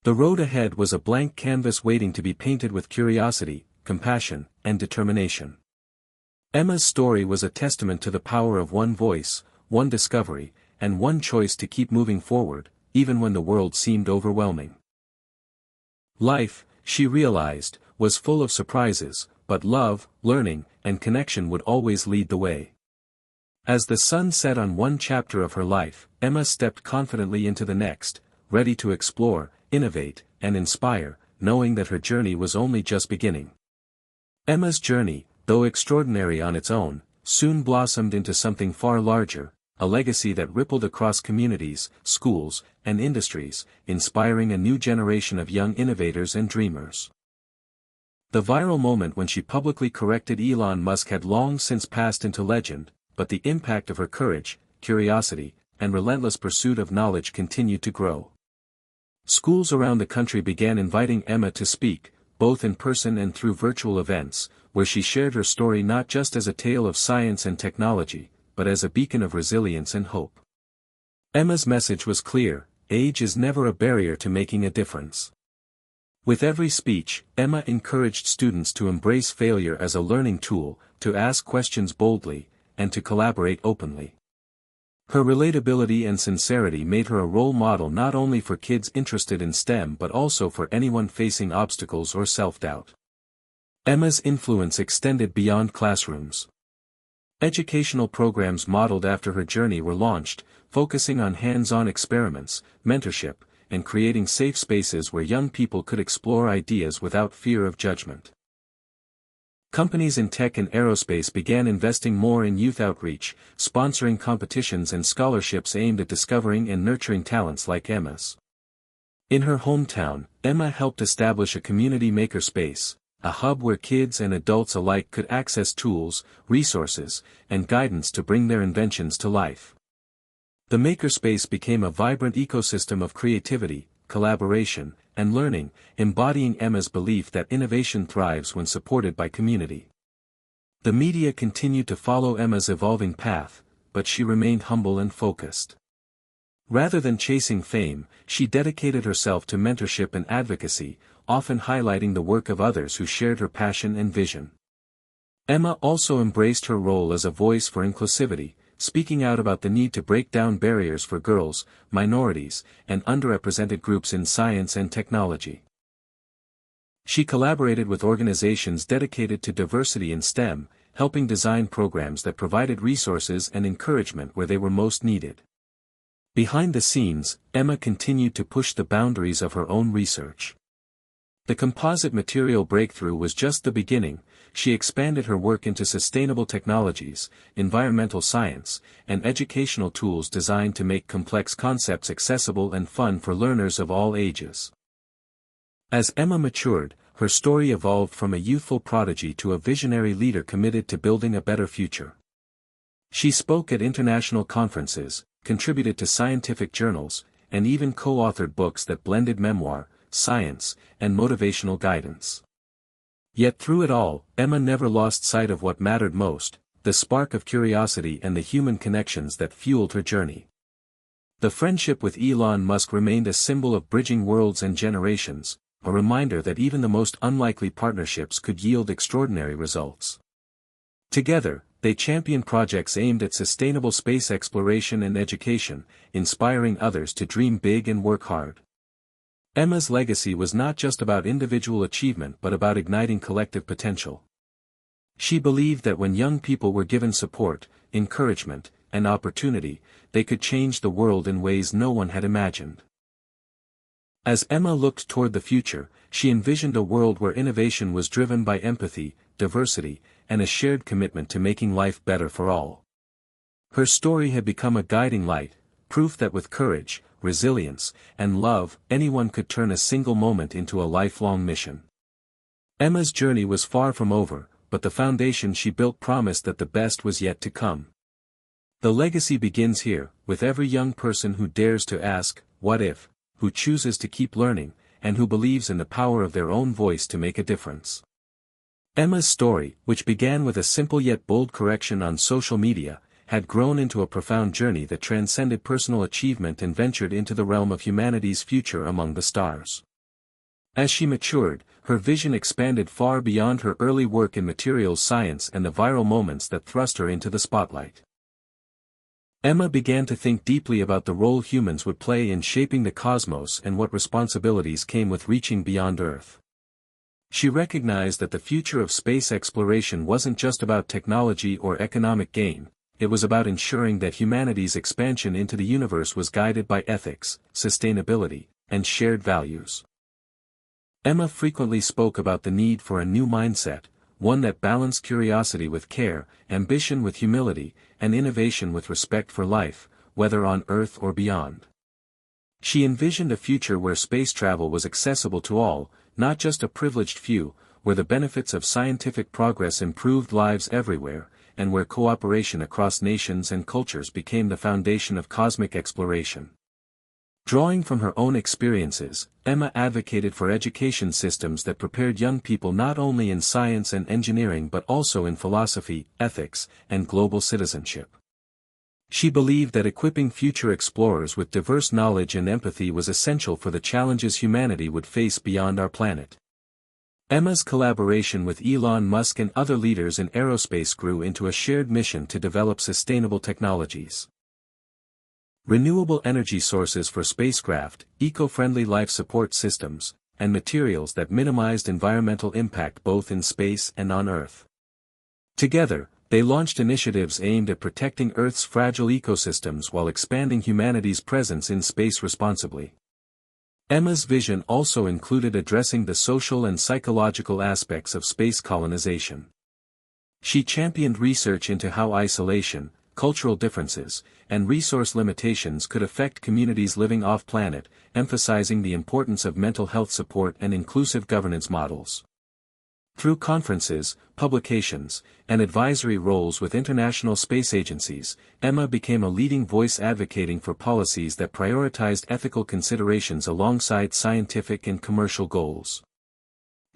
The road ahead was a blank canvas waiting to be painted with curiosity, compassion, and determination. Emma's story was a testament to the power of one voice, one discovery, and one choice to keep moving forward, even when the world seemed overwhelming. Life, she realized, was full of surprises, but love, learning, and connection would always lead the way. As the sun set on one chapter of her life, Emma stepped confidently into the next, ready to explore, innovate, and inspire, knowing that her journey was only just beginning. Emma's journey, though extraordinary on its own, soon blossomed into something far larger, a legacy that rippled across communities, schools, and industries, inspiring a new generation of young innovators and dreamers. The viral moment when she publicly corrected Elon Musk had long since passed into legend, but the impact of her courage, curiosity, and relentless pursuit of knowledge continued to grow. Schools around the country began inviting Emma to speak, both in person and through virtual events, where she shared her story not just as a tale of science and technology, but as a beacon of resilience and hope. Emma's message was clear: age is never a barrier to making a difference. With every speech, Emma encouraged students to embrace failure as a learning tool, to ask questions boldly, and to collaborate openly. Her relatability and sincerity made her a role model not only for kids interested in STEM but also for anyone facing obstacles or self-doubt. Emma's influence extended beyond classrooms. Educational programs modeled after her journey were launched, focusing on hands-on experiments, mentorship, and creating safe spaces where young people could explore ideas without fear of judgment. Companies in tech and aerospace began investing more in youth outreach, sponsoring competitions and scholarships aimed at discovering and nurturing talents like Emma's. In her hometown, Emma helped establish a community makerspace, a hub where kids and adults alike could access tools, resources, and guidance to bring their inventions to life. The makerspace became a vibrant ecosystem of creativity, collaboration, and learning, embodying Emma's belief that innovation thrives when supported by community. The media continued to follow Emma's evolving path, but she remained humble and focused. Rather than chasing fame, she dedicated herself to mentorship and advocacy, often highlighting the work of others who shared her passion and vision. Emma also embraced her role as a voice for inclusivity, speaking out about the need to break down barriers for girls, minorities, and underrepresented groups in science and technology. She collaborated with organizations dedicated to diversity in STEM, helping design programs that provided resources and encouragement where they were most needed. Behind the scenes, Emma continued to push the boundaries of her own research. The composite material breakthrough was just the beginning. She expanded her work into sustainable technologies, environmental science, and educational tools designed to make complex concepts accessible and fun for learners of all ages. As Emma matured, her story evolved from a youthful prodigy to a visionary leader committed to building a better future. She spoke at international conferences, contributed to scientific journals, and even co-authored books that blended memoir, science, and motivational guidance. Yet through it all, Emma never lost sight of what mattered most, the spark of curiosity and the human connections that fueled her journey. The friendship with Elon Musk remained a symbol of bridging worlds and generations, a reminder that even the most unlikely partnerships could yield extraordinary results. Together, they championed projects aimed at sustainable space exploration and education, inspiring others to dream big and work hard. Emma's legacy was not just about individual achievement but about igniting collective potential. She believed that when young people were given support, encouragement, and opportunity, they could change the world in ways no one had imagined. As Emma looked toward the future, she envisioned a world where innovation was driven by empathy, diversity, and a shared commitment to making life better for all. Her story had become a guiding light, proof that with courage, resilience, and love, anyone could turn a single moment into a lifelong mission. Emma's journey was far from over, but the foundation she built promised that the best was yet to come. The legacy begins here, with every young person who dares to ask, "What if?" who chooses to keep learning, and who believes in the power of their own voice to make a difference. Emma's story, which began with a simple yet bold correction on social media, had grown into a profound journey that transcended personal achievement and ventured into the realm of humanity's future among the stars. As she matured, her vision expanded far beyond her early work in materials science and the viral moments that thrust her into the spotlight. Emma began to think deeply about the role humans would play in shaping the cosmos and what responsibilities came with reaching beyond Earth. She recognized that the future of space exploration wasn't just about technology or economic gain. It was about ensuring that humanity's expansion into the universe was guided by ethics, sustainability, and shared values. Emma frequently spoke about the need for a new mindset, one that balanced curiosity with care, ambition with humility, and innovation with respect for life, whether on Earth or beyond. She envisioned a future where space travel was accessible to all, not just a privileged few, where the benefits of scientific progress improved lives everywhere, and where cooperation across nations and cultures became the foundation of cosmic exploration. Drawing from her own experiences, Emma advocated for education systems that prepared young people not only in science and engineering but also in philosophy, ethics, and global citizenship. She believed that equipping future explorers with diverse knowledge and empathy was essential for the challenges humanity would face beyond our planet. Emma's collaboration with Elon Musk and other leaders in aerospace grew into a shared mission to develop sustainable technologies. Renewable energy sources for spacecraft, eco-friendly life support systems, and materials that minimized environmental impact both in space and on Earth. Together, they launched initiatives aimed at protecting Earth's fragile ecosystems while expanding humanity's presence in space responsibly. Emma's vision also included addressing the social and psychological aspects of space colonization. She championed research into how isolation, cultural differences, and resource limitations could affect communities living off-planet, emphasizing the importance of mental health support and inclusive governance models. Through conferences, publications, and advisory roles with international space agencies, Emma became a leading voice advocating for policies that prioritized ethical considerations alongside scientific and commercial goals.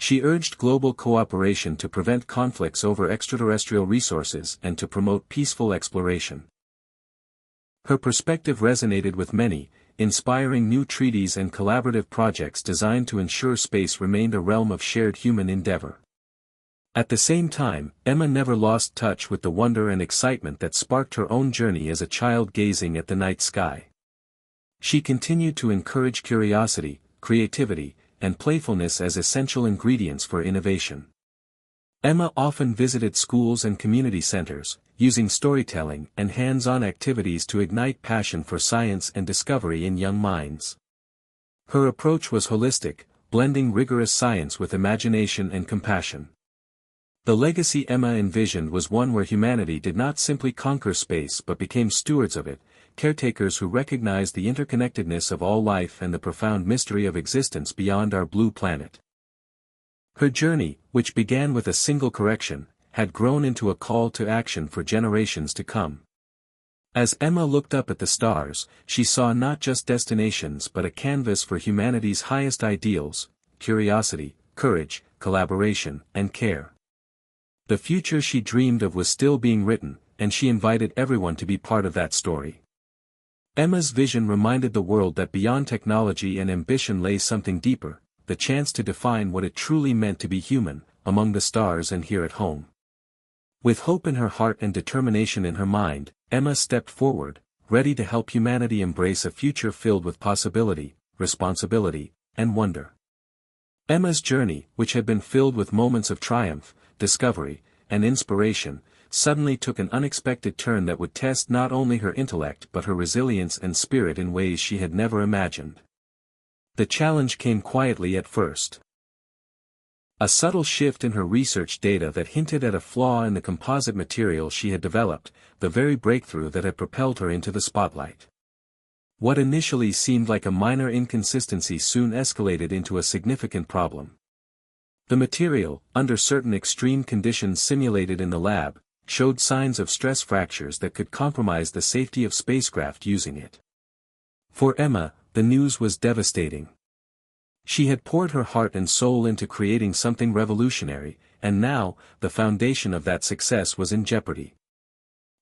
She urged global cooperation to prevent conflicts over extraterrestrial resources and to promote peaceful exploration. Her perspective resonated with many, inspiring new treaties and collaborative projects designed to ensure space remained a realm of shared human endeavor. At the same time, Emma never lost touch with the wonder and excitement that sparked her own journey as a child gazing at the night sky. She continued to encourage curiosity, creativity, and playfulness as essential ingredients for innovation. Emma often visited schools and community centers, using storytelling and hands-on activities to ignite passion for science and discovery in young minds. Her approach was holistic, blending rigorous science with imagination and compassion. The legacy Emma envisioned was one where humanity did not simply conquer space but became stewards of it, caretakers who recognized the interconnectedness of all life and the profound mystery of existence beyond our blue planet. Her journey, which began with a single correction, had grown into a call to action for generations to come. As Emma looked up at the stars, she saw not just destinations but a canvas for humanity's highest ideals: curiosity, courage, collaboration, and care. The future she dreamed of was still being written, and she invited everyone to be part of that story. Emma's vision reminded the world that beyond technology and ambition lay something deeper: the chance to define what it truly meant to be human, among the stars and here at home. With hope in her heart and determination in her mind, Emma stepped forward, ready to help humanity embrace a future filled with possibility, responsibility, and wonder. Emma's journey, which had been filled with moments of triumph, discovery, and inspiration, suddenly took an unexpected turn that would test not only her intellect but her resilience and spirit in ways she had never imagined. The challenge came quietly at first. A subtle shift in her research data that hinted at a flaw in the composite material she had developed, the very breakthrough that had propelled her into the spotlight. What initially seemed like a minor inconsistency soon escalated into a significant problem. The material, under certain extreme conditions simulated in the lab, showed signs of stress fractures that could compromise the safety of spacecraft using it. For Emma, the news was devastating. She had poured her heart and soul into creating something revolutionary, and now, the foundation of that success was in jeopardy.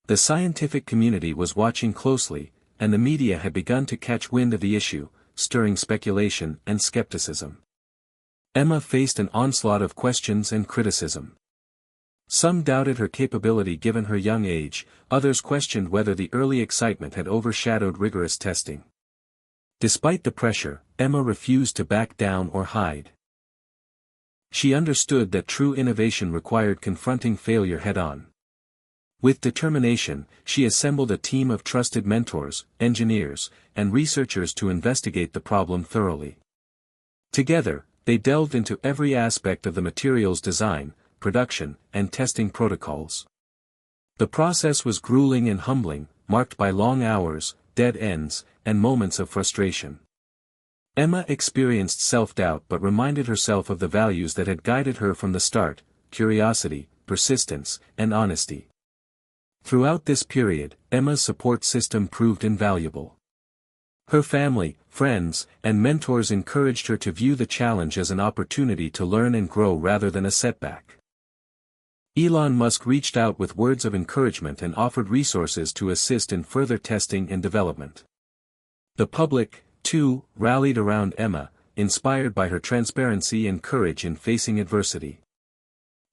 The scientific community was watching closely, and the media had begun to catch wind of the issue, stirring speculation and skepticism. Emma faced an onslaught of questions and criticism. Some doubted her capability given her young age, others questioned whether the early excitement had overshadowed rigorous testing. Despite the pressure, Emma refused to back down or hide. She understood that true innovation required confronting failure head-on. With determination, she assembled a team of trusted mentors, engineers, and researchers to investigate the problem thoroughly. Together, they delved into every aspect of the material's design, production, and testing protocols. The process was grueling and humbling, marked by long hours, dead ends, and moments of frustration. Emma experienced self-doubt but reminded herself of the values that had guided her from the start: curiosity, persistence, and honesty. Throughout this period, Emma's support system proved invaluable. Her family, friends, and mentors encouraged her to view the challenge as an opportunity to learn and grow rather than a setback. Elon Musk reached out with words of encouragement and offered resources to assist in further testing and development. The public, too, rallied around Emma, inspired by her transparency and courage in facing adversity.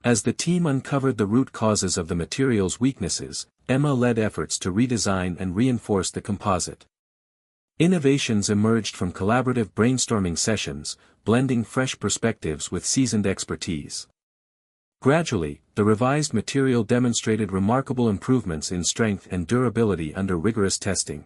As the team uncovered the root causes of the material's weaknesses, Emma led efforts to redesign and reinforce the composite. Innovations emerged from collaborative brainstorming sessions, blending fresh perspectives with seasoned expertise. Gradually, the revised material demonstrated remarkable improvements in strength and durability under rigorous testing.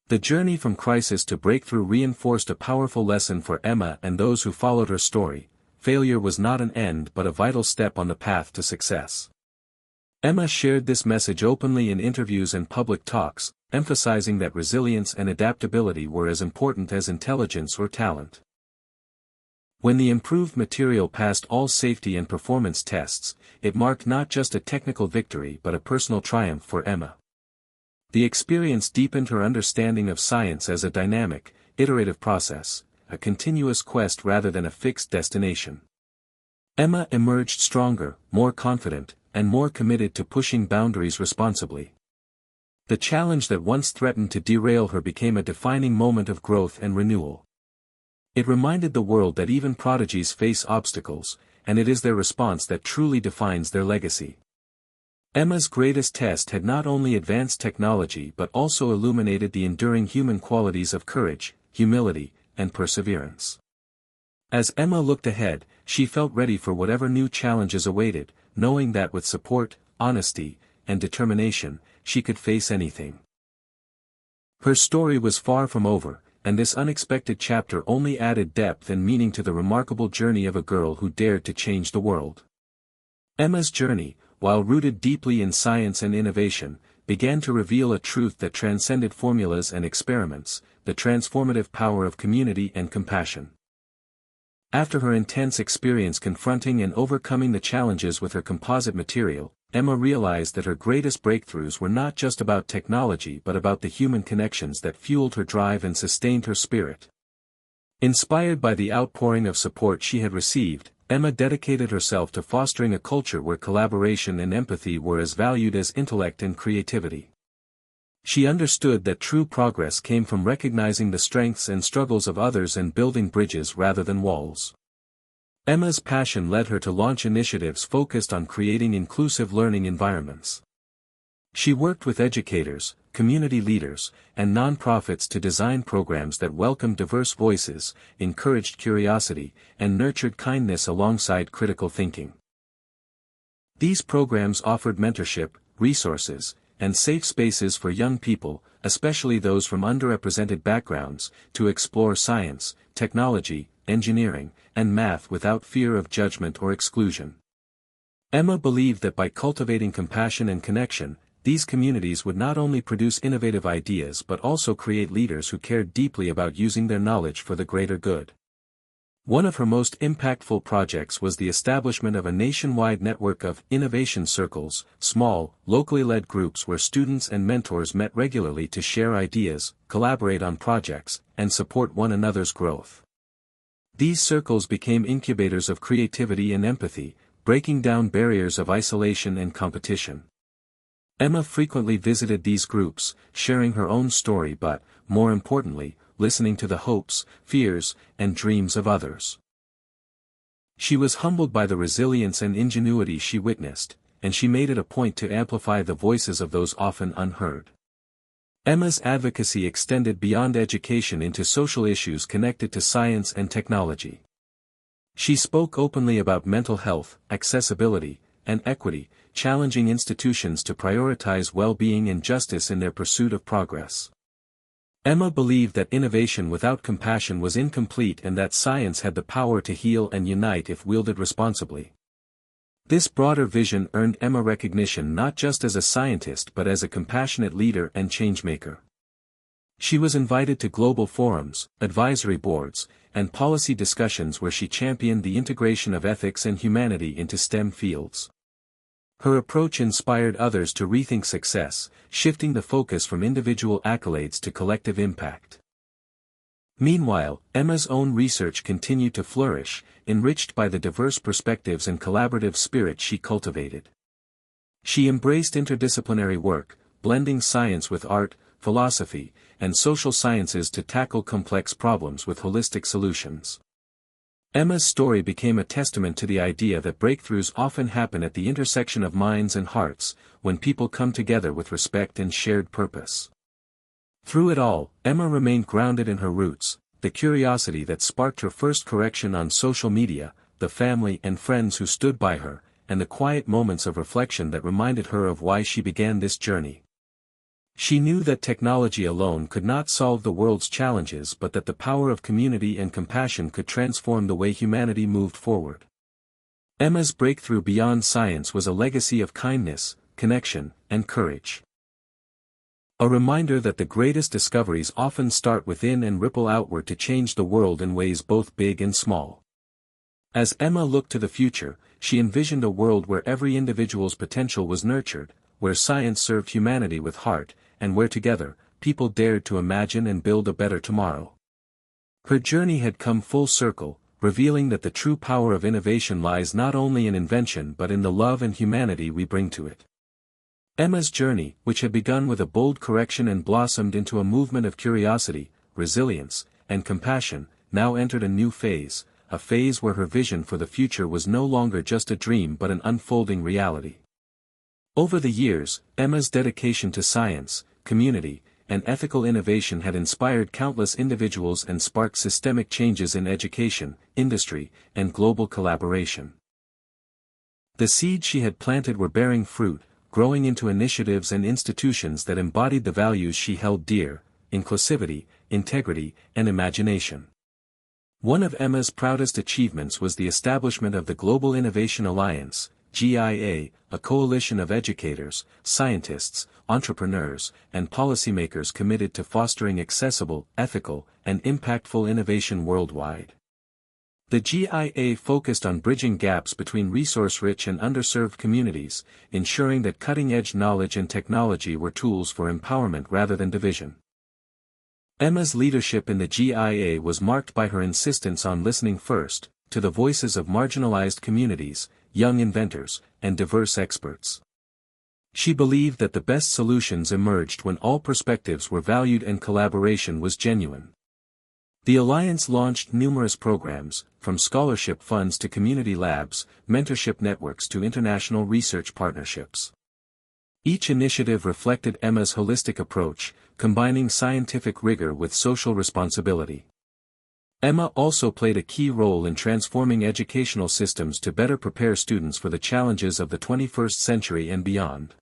The journey from crisis to breakthrough reinforced a powerful lesson for Emma and those who followed her story: failure was not an end but a vital step on the path to success. Emma shared this message openly in interviews and public talks, emphasizing that resilience and adaptability were as important as intelligence or talent. When the improved material passed all safety and performance tests, it marked not just a technical victory but a personal triumph for Emma. The experience deepened her understanding of science as a dynamic, iterative process, a continuous quest rather than a fixed destination. Emma emerged stronger, more confident, and more committed to pushing boundaries responsibly. The challenge that once threatened to derail her became a defining moment of growth and renewal. It reminded the world that even prodigies face obstacles, and it is their response that truly defines their legacy. Emma's greatest test had not only advanced technology but also illuminated the enduring human qualities of courage, humility, and perseverance. As Emma looked ahead, she felt ready for whatever new challenges awaited, knowing that with support, honesty, and determination, she could face anything. Her story was far from over, and this unexpected chapter only added depth and meaning to the remarkable journey of a girl who dared to change the world. Emma's journey, while rooted deeply in science and innovation, began to reveal a truth that transcended formulas and experiments: the transformative power of community and compassion. After her intense experience confronting and overcoming the challenges with her composite material, Emma realized that her greatest breakthroughs were not just about technology but about the human connections that fueled her drive and sustained her spirit. Inspired by the outpouring of support she had received, Emma dedicated herself to fostering a culture where collaboration and empathy were as valued as intellect and creativity. She understood that true progress came from recognizing the strengths and struggles of others and building bridges rather than walls. Emma's passion led her to launch initiatives focused on creating inclusive learning environments. She worked with educators, community leaders, and nonprofits to design programs that welcomed diverse voices, encouraged curiosity, and nurtured kindness alongside critical thinking. These programs offered mentorship, resources, and safe spaces for young people, especially those from underrepresented backgrounds, to explore science, technology, engineering, and math without fear of judgment or exclusion. Emma believed that by cultivating compassion and connection, these communities would not only produce innovative ideas but also create leaders who cared deeply about using their knowledge for the greater good. One of her most impactful projects was the establishment of a nationwide network of innovation circles, small, locally led groups where students and mentors met regularly to share ideas, collaborate on projects, and support one another's growth. These circles became incubators of creativity and empathy, breaking down barriers of isolation and competition. Emma frequently visited these groups, sharing her own story but, more importantly, listening to the hopes, fears, and dreams of others. She was humbled by the resilience and ingenuity she witnessed, and she made it a point to amplify the voices of those often unheard. Emma's advocacy extended beyond education into social issues connected to science and technology. She spoke openly about mental health, accessibility, and equity, challenging institutions to prioritize well-being and justice in their pursuit of progress. Emma believed that innovation without compassion was incomplete and that science had the power to heal and unite if wielded responsibly. This broader vision earned Emma recognition not just as a scientist but as a compassionate leader and changemaker. She was invited to global forums, advisory boards, and policy discussions where she championed the integration of ethics and humanity into STEM fields. Her approach inspired others to rethink success, shifting the focus from individual accolades to collective impact. Meanwhile, Emma's own research continued to flourish, enriched by the diverse perspectives and collaborative spirit she cultivated. She embraced interdisciplinary work, blending science with art, philosophy, and social sciences to tackle complex problems with holistic solutions. Emma's story became a testament to the idea that breakthroughs often happen at the intersection of minds and hearts, when people come together with respect and shared purpose. Through it all, Emma remained grounded in her roots, the curiosity that sparked her first correction on social media, the family and friends who stood by her, and the quiet moments of reflection that reminded her of why she began this journey. She knew that technology alone could not solve the world's challenges, but that the power of community and compassion could transform the way humanity moved forward. Emma's breakthrough beyond science was a legacy of kindness, connection, and courage. A reminder that the greatest discoveries often start within and ripple outward to change the world in ways both big and small. As Emma looked to the future, she envisioned a world where every individual's potential was nurtured, where science served humanity with heart, and where together, people dared to imagine and build a better tomorrow. Her journey had come full circle, revealing that the true power of innovation lies not only in invention but in the love and humanity we bring to it. Emma's journey, which had begun with a bold correction and blossomed into a movement of curiosity, resilience, and compassion, now entered a new phase, a phase where her vision for the future was no longer just a dream but an unfolding reality. Over the years, Emma's dedication to science, community, and ethical innovation had inspired countless individuals and sparked systemic changes in education, industry, and global collaboration. The seeds she had planted were bearing fruit, growing into initiatives and institutions that embodied the values she held dear: inclusivity, integrity, and imagination. One of Emma's proudest achievements was the establishment of the Global Innovation Alliance, GIA, a coalition of educators, scientists, entrepreneurs, and policymakers committed to fostering accessible, ethical, and impactful innovation worldwide. The GIA focused on bridging gaps between resource-rich and underserved communities, ensuring that cutting-edge knowledge and technology were tools for empowerment rather than division. Emma's leadership in the GIA was marked by her insistence on listening first, to the voices of marginalized communities, young inventors, and diverse experts. She believed that the best solutions emerged when all perspectives were valued and collaboration was genuine. The Alliance launched numerous programs, from scholarship funds to community labs, mentorship networks to international research partnerships. Each initiative reflected Emma's holistic approach, combining scientific rigor with social responsibility. Emma also played a key role in transforming educational systems to better prepare students for the challenges of the 21st century and beyond.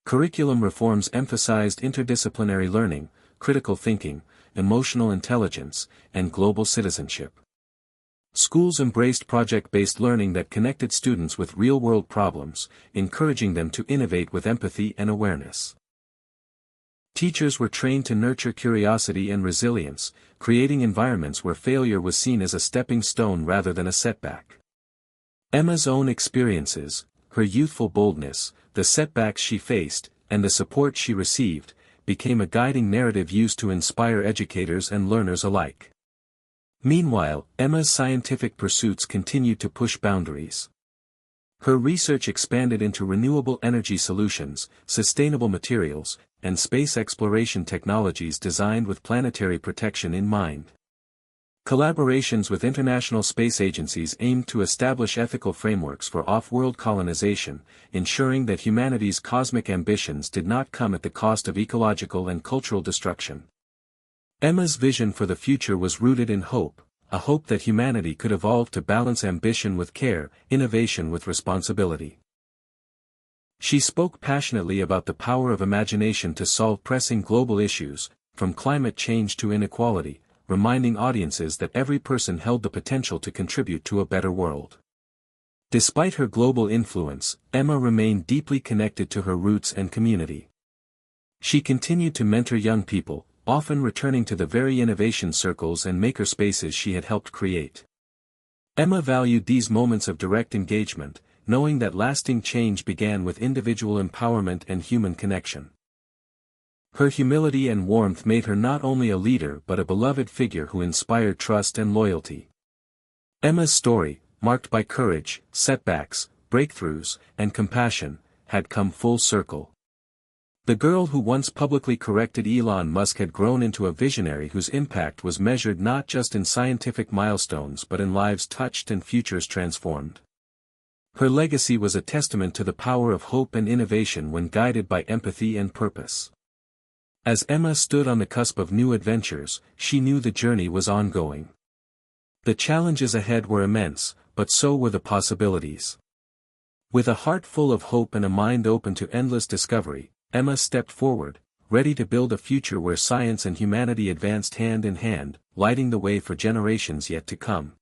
Curriculum reforms emphasized interdisciplinary learning, critical thinking, emotional intelligence, and global citizenship. Schools embraced project-based learning that connected students with real-world problems, encouraging them to innovate with empathy and awareness. Teachers were trained to nurture curiosity and resilience, creating environments where failure was seen as a stepping stone rather than a setback. Emma's own experiences, her youthful boldness, the setbacks she faced, and the support she received, became a guiding narrative used to inspire educators and learners alike. Meanwhile, Emma's scientific pursuits continued to push boundaries. Her research expanded into renewable energy solutions, sustainable materials, and space exploration technologies designed with planetary protection in mind. Collaborations with international space agencies aimed to establish ethical frameworks for off-world colonization, ensuring that humanity's cosmic ambitions did not come at the cost of ecological and cultural destruction. Emma's vision for the future was rooted in hope, a hope that humanity could evolve to balance ambition with care, innovation with responsibility. She spoke passionately about the power of imagination to solve pressing global issues, from climate change to inequality, reminding audiences that every person held the potential to contribute to a better world. Despite her global influence, Emma remained deeply connected to her roots and community. She continued to mentor young people, often returning to the very innovation circles and makerspaces she had helped create. Emma valued these moments of direct engagement, knowing that lasting change began with individual empowerment and human connection. Her humility and warmth made her not only a leader but a beloved figure who inspired trust and loyalty. Emma's story, marked by courage, setbacks, breakthroughs, and compassion, had come full circle. The girl who once publicly corrected Elon Musk had grown into a visionary whose impact was measured not just in scientific milestones but in lives touched and futures transformed. Her legacy was a testament to the power of hope and innovation when guided by empathy and purpose. As Emma stood on the cusp of new adventures, she knew the journey was ongoing. The challenges ahead were immense, but so were the possibilities. With a heart full of hope and a mind open to endless discovery, Emma stepped forward, ready to build a future where science and humanity advanced hand in hand, lighting the way for generations yet to come.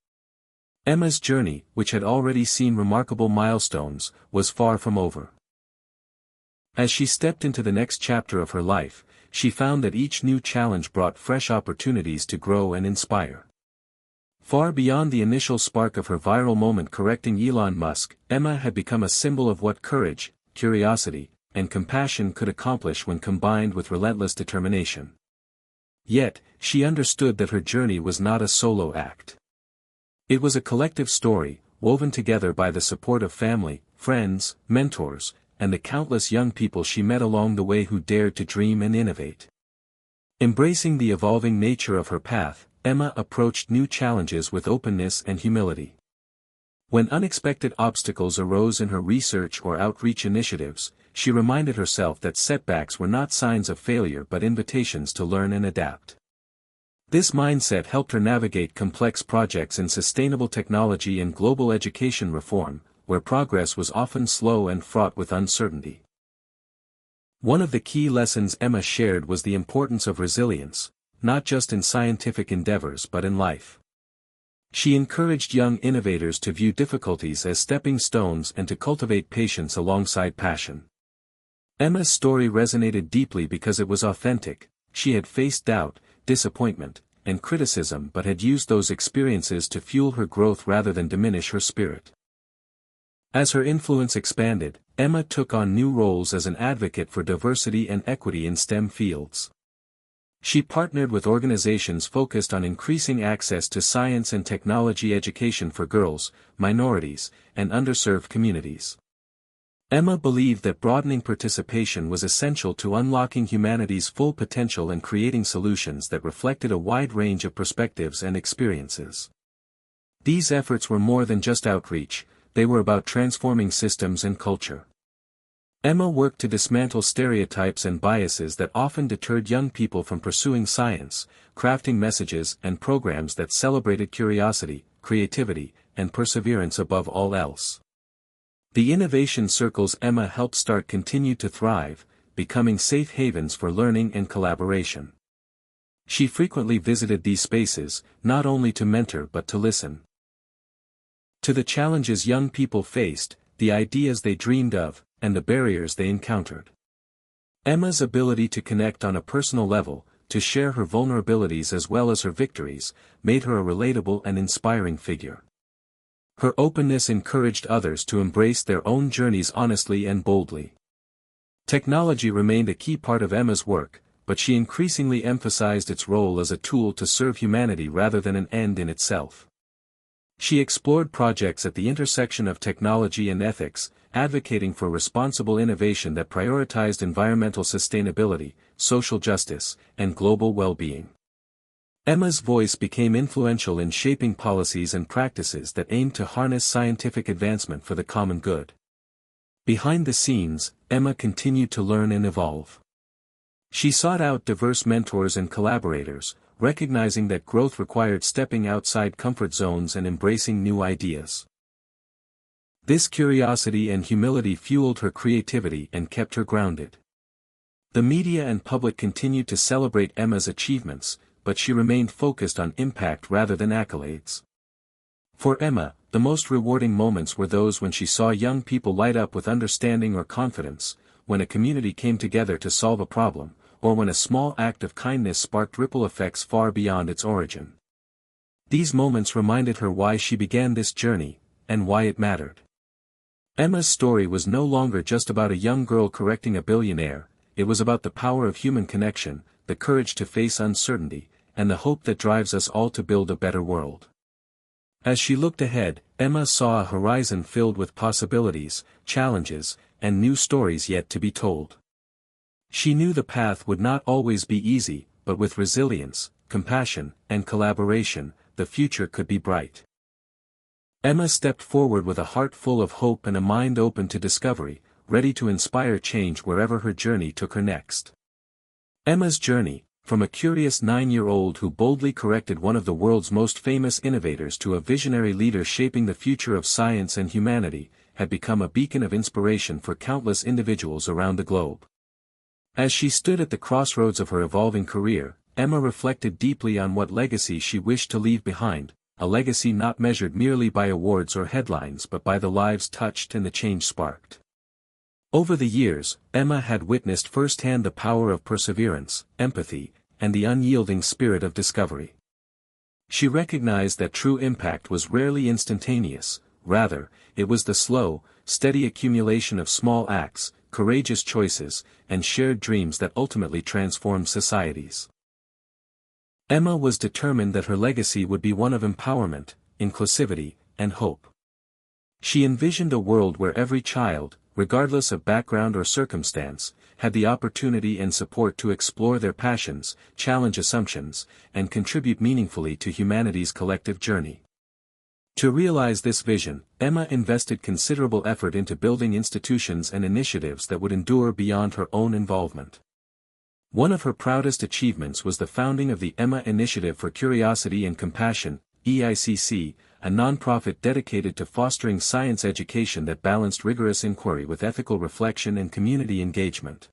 Emma's journey, which had already seen remarkable milestones, was far from over. As she stepped into the next chapter of her life, she found that each new challenge brought fresh opportunities to grow and inspire. Far beyond the initial spark of her viral moment correcting Elon Musk, Emma had become a symbol of what courage, curiosity, and compassion could accomplish when combined with relentless determination. Yet, she understood that her journey was not a solo act. It was a collective story, woven together by the support of family, friends, mentors, and the countless young people she met along the way who dared to dream and innovate. Embracing the evolving nature of her path, Emma approached new challenges with openness and humility. When unexpected obstacles arose in her research or outreach initiatives, she reminded herself that setbacks were not signs of failure but invitations to learn and adapt. This mindset helped her navigate complex projects in sustainable technology and global education reform, where progress was often slow and fraught with uncertainty. One of the key lessons Emma shared was the importance of resilience, not just in scientific endeavors but in life. She encouraged young innovators to view difficulties as stepping stones and to cultivate patience alongside passion. Emma's story resonated deeply because it was authentic. She had faced doubt, disappointment, and criticism but had used those experiences to fuel her growth rather than diminish her spirit. As her influence expanded, Emma took on new roles as an advocate for diversity and equity in STEM fields. She partnered with organizations focused on increasing access to science and technology education for girls, minorities, and underserved communities. Emma believed that broadening participation was essential to unlocking humanity's full potential and creating solutions that reflected a wide range of perspectives and experiences. These efforts were more than just outreach, they were about transforming systems and culture. Emma worked to dismantle stereotypes and biases that often deterred young people from pursuing science, crafting messages and programs that celebrated curiosity, creativity, and perseverance above all else. The innovation circles Emma helped start continued to thrive, becoming safe havens for learning and collaboration. She frequently visited these spaces, not only to mentor but to listen to the challenges young people faced, the ideas they dreamed of, and the barriers they encountered. Emma's ability to connect on a personal level, to share her vulnerabilities as well as her victories, made her a relatable and inspiring figure. Her openness encouraged others to embrace their own journeys honestly and boldly. Technology remained a key part of Emma's work, but she increasingly emphasized its role as a tool to serve humanity rather than an end in itself. She explored projects at the intersection of technology and ethics, advocating for responsible innovation that prioritized environmental sustainability, social justice, and global well-being. Emma's voice became influential in shaping policies and practices that aimed to harness scientific advancement for the common good. Behind the scenes, Emma continued to learn and evolve. She sought out diverse mentors and collaborators, recognizing that growth required stepping outside comfort zones and embracing new ideas. This curiosity and humility fueled her creativity and kept her grounded. The media and public continued to celebrate Emma's achievements, but she remained focused on impact rather than accolades. For Emma, the most rewarding moments were those when she saw young people light up with understanding or confidence, when a community came together to solve a problem, or when a small act of kindness sparked ripple effects far beyond its origin. These moments reminded her why she began this journey, and why it mattered. Emma's story was no longer just about a young girl correcting a billionaire, it was about the power of human connection, the courage to face uncertainty, and the hope that drives us all to build a better world. As she looked ahead, Emma saw a horizon filled with possibilities, challenges, and new stories yet to be told. She knew the path would not always be easy, but with resilience, compassion, and collaboration, the future could be bright. Emma stepped forward with a heart full of hope and a mind open to discovery, ready to inspire change wherever her journey took her next. Emma's journey, from a curious 9-year-old who boldly corrected one of the world's most famous innovators to a visionary leader shaping the future of science and humanity, had become a beacon of inspiration for countless individuals around the globe. As she stood at the crossroads of her evolving career, Emma reflected deeply on what legacy she wished to leave behind, a legacy not measured merely by awards or headlines but by the lives touched and the change sparked. Over the years, Emma had witnessed firsthand the power of perseverance, empathy, and the unyielding spirit of discovery. She recognized that true impact was rarely instantaneous, rather, it was the slow, steady accumulation of small acts, courageous choices, and shared dreams that ultimately transformed societies. Emma was determined that her legacy would be one of empowerment, inclusivity, and hope. She envisioned a world where every child, regardless of background or circumstance, had the opportunity and support to explore their passions, challenge assumptions, and contribute meaningfully to humanity's collective journey. To realize this vision, Emma invested considerable effort into building institutions and initiatives that would endure beyond her own involvement. One of her proudest achievements was the founding of the Emma Initiative for Curiosity and Compassion, EICC, a nonprofit dedicated to fostering science education that balanced rigorous inquiry with ethical reflection and community engagement.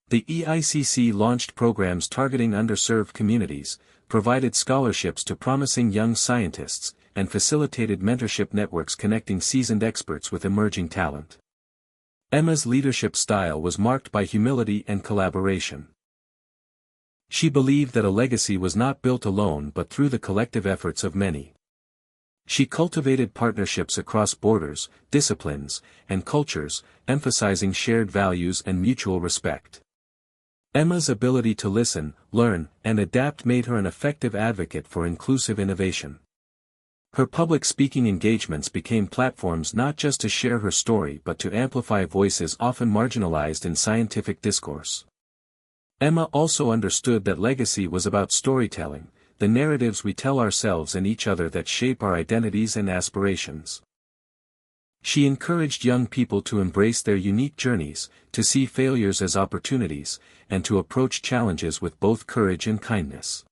The EICC launched programs targeting underserved communities, provided scholarships to promising young scientists, and facilitated mentorship networks connecting seasoned experts with emerging talent. Emma's leadership style was marked by humility and collaboration. She believed that a legacy was not built alone but through the collective efforts of many. She cultivated partnerships across borders, disciplines, and cultures, emphasizing shared values and mutual respect. Emma's ability to listen, learn, and adapt made her an effective advocate for inclusive innovation. Her public speaking engagements became platforms not just to share her story but to amplify voices often marginalized in scientific discourse. Emma also understood that legacy was about storytelling, the narratives we tell ourselves and each other that shape our identities and aspirations. She encouraged young people to embrace their unique journeys, to see failures as opportunities, and to approach challenges with both courage and kindness.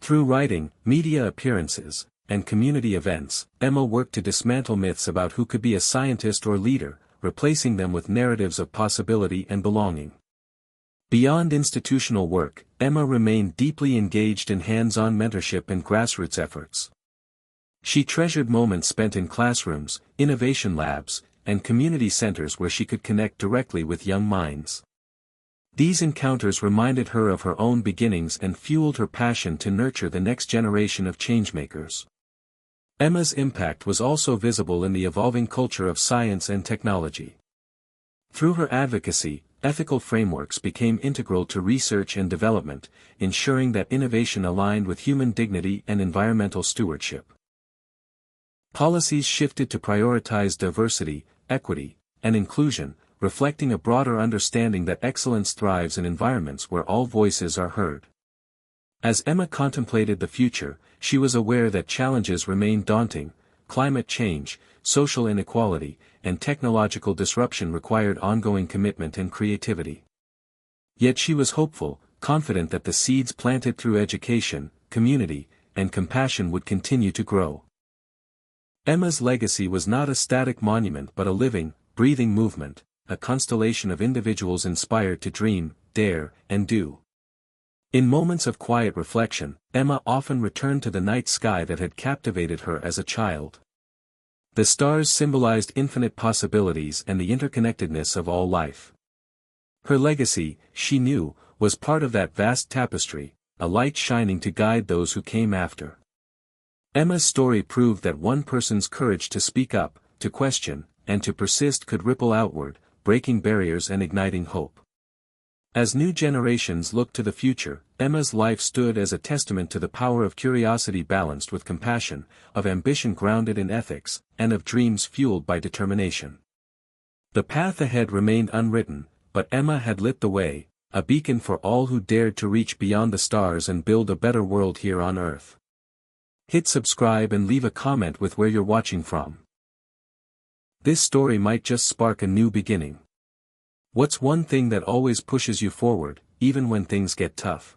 Through writing, media appearances, and community events, Emma worked to dismantle myths about who could be a scientist or leader, replacing them with narratives of possibility and belonging. Beyond institutional work, Emma remained deeply engaged in hands-on mentorship and grassroots efforts. She treasured moments spent in classrooms, innovation labs, and community centers where she could connect directly with young minds. These encounters reminded her of her own beginnings and fueled her passion to nurture the next generation of changemakers. Emma's impact was also visible in the evolving culture of science and technology. Through her advocacy, ethical frameworks became integral to research and development, ensuring that innovation aligned with human dignity and environmental stewardship. Policies shifted to prioritize diversity, equity, and inclusion, reflecting a broader understanding that excellence thrives in environments where all voices are heard. As Emma contemplated the future, she was aware that challenges remained daunting: climate change, social inequality, and technological disruption required ongoing commitment and creativity. Yet she was hopeful, confident that the seeds planted through education, community, and compassion would continue to grow. Emma's legacy was not a static monument but a living, breathing movement, a constellation of individuals inspired to dream, dare, and do. In moments of quiet reflection, Emma often returned to the night sky that had captivated her as a child. The stars symbolized infinite possibilities and the interconnectedness of all life. Her legacy, she knew, was part of that vast tapestry, a light shining to guide those who came after. Emma's story proved that one person's courage to speak up, to question, and to persist could ripple outward, breaking barriers and igniting hope. As new generations looked to the future, Emma's life stood as a testament to the power of curiosity balanced with compassion, of ambition grounded in ethics, and of dreams fueled by determination. The path ahead remained unwritten, but Emma had lit the way, a beacon for all who dared to reach beyond the stars and build a better world here on Earth. Hit subscribe and leave a comment with where you're watching from. This story might just spark a new beginning. What's one thing that always pushes you forward, even when things get tough?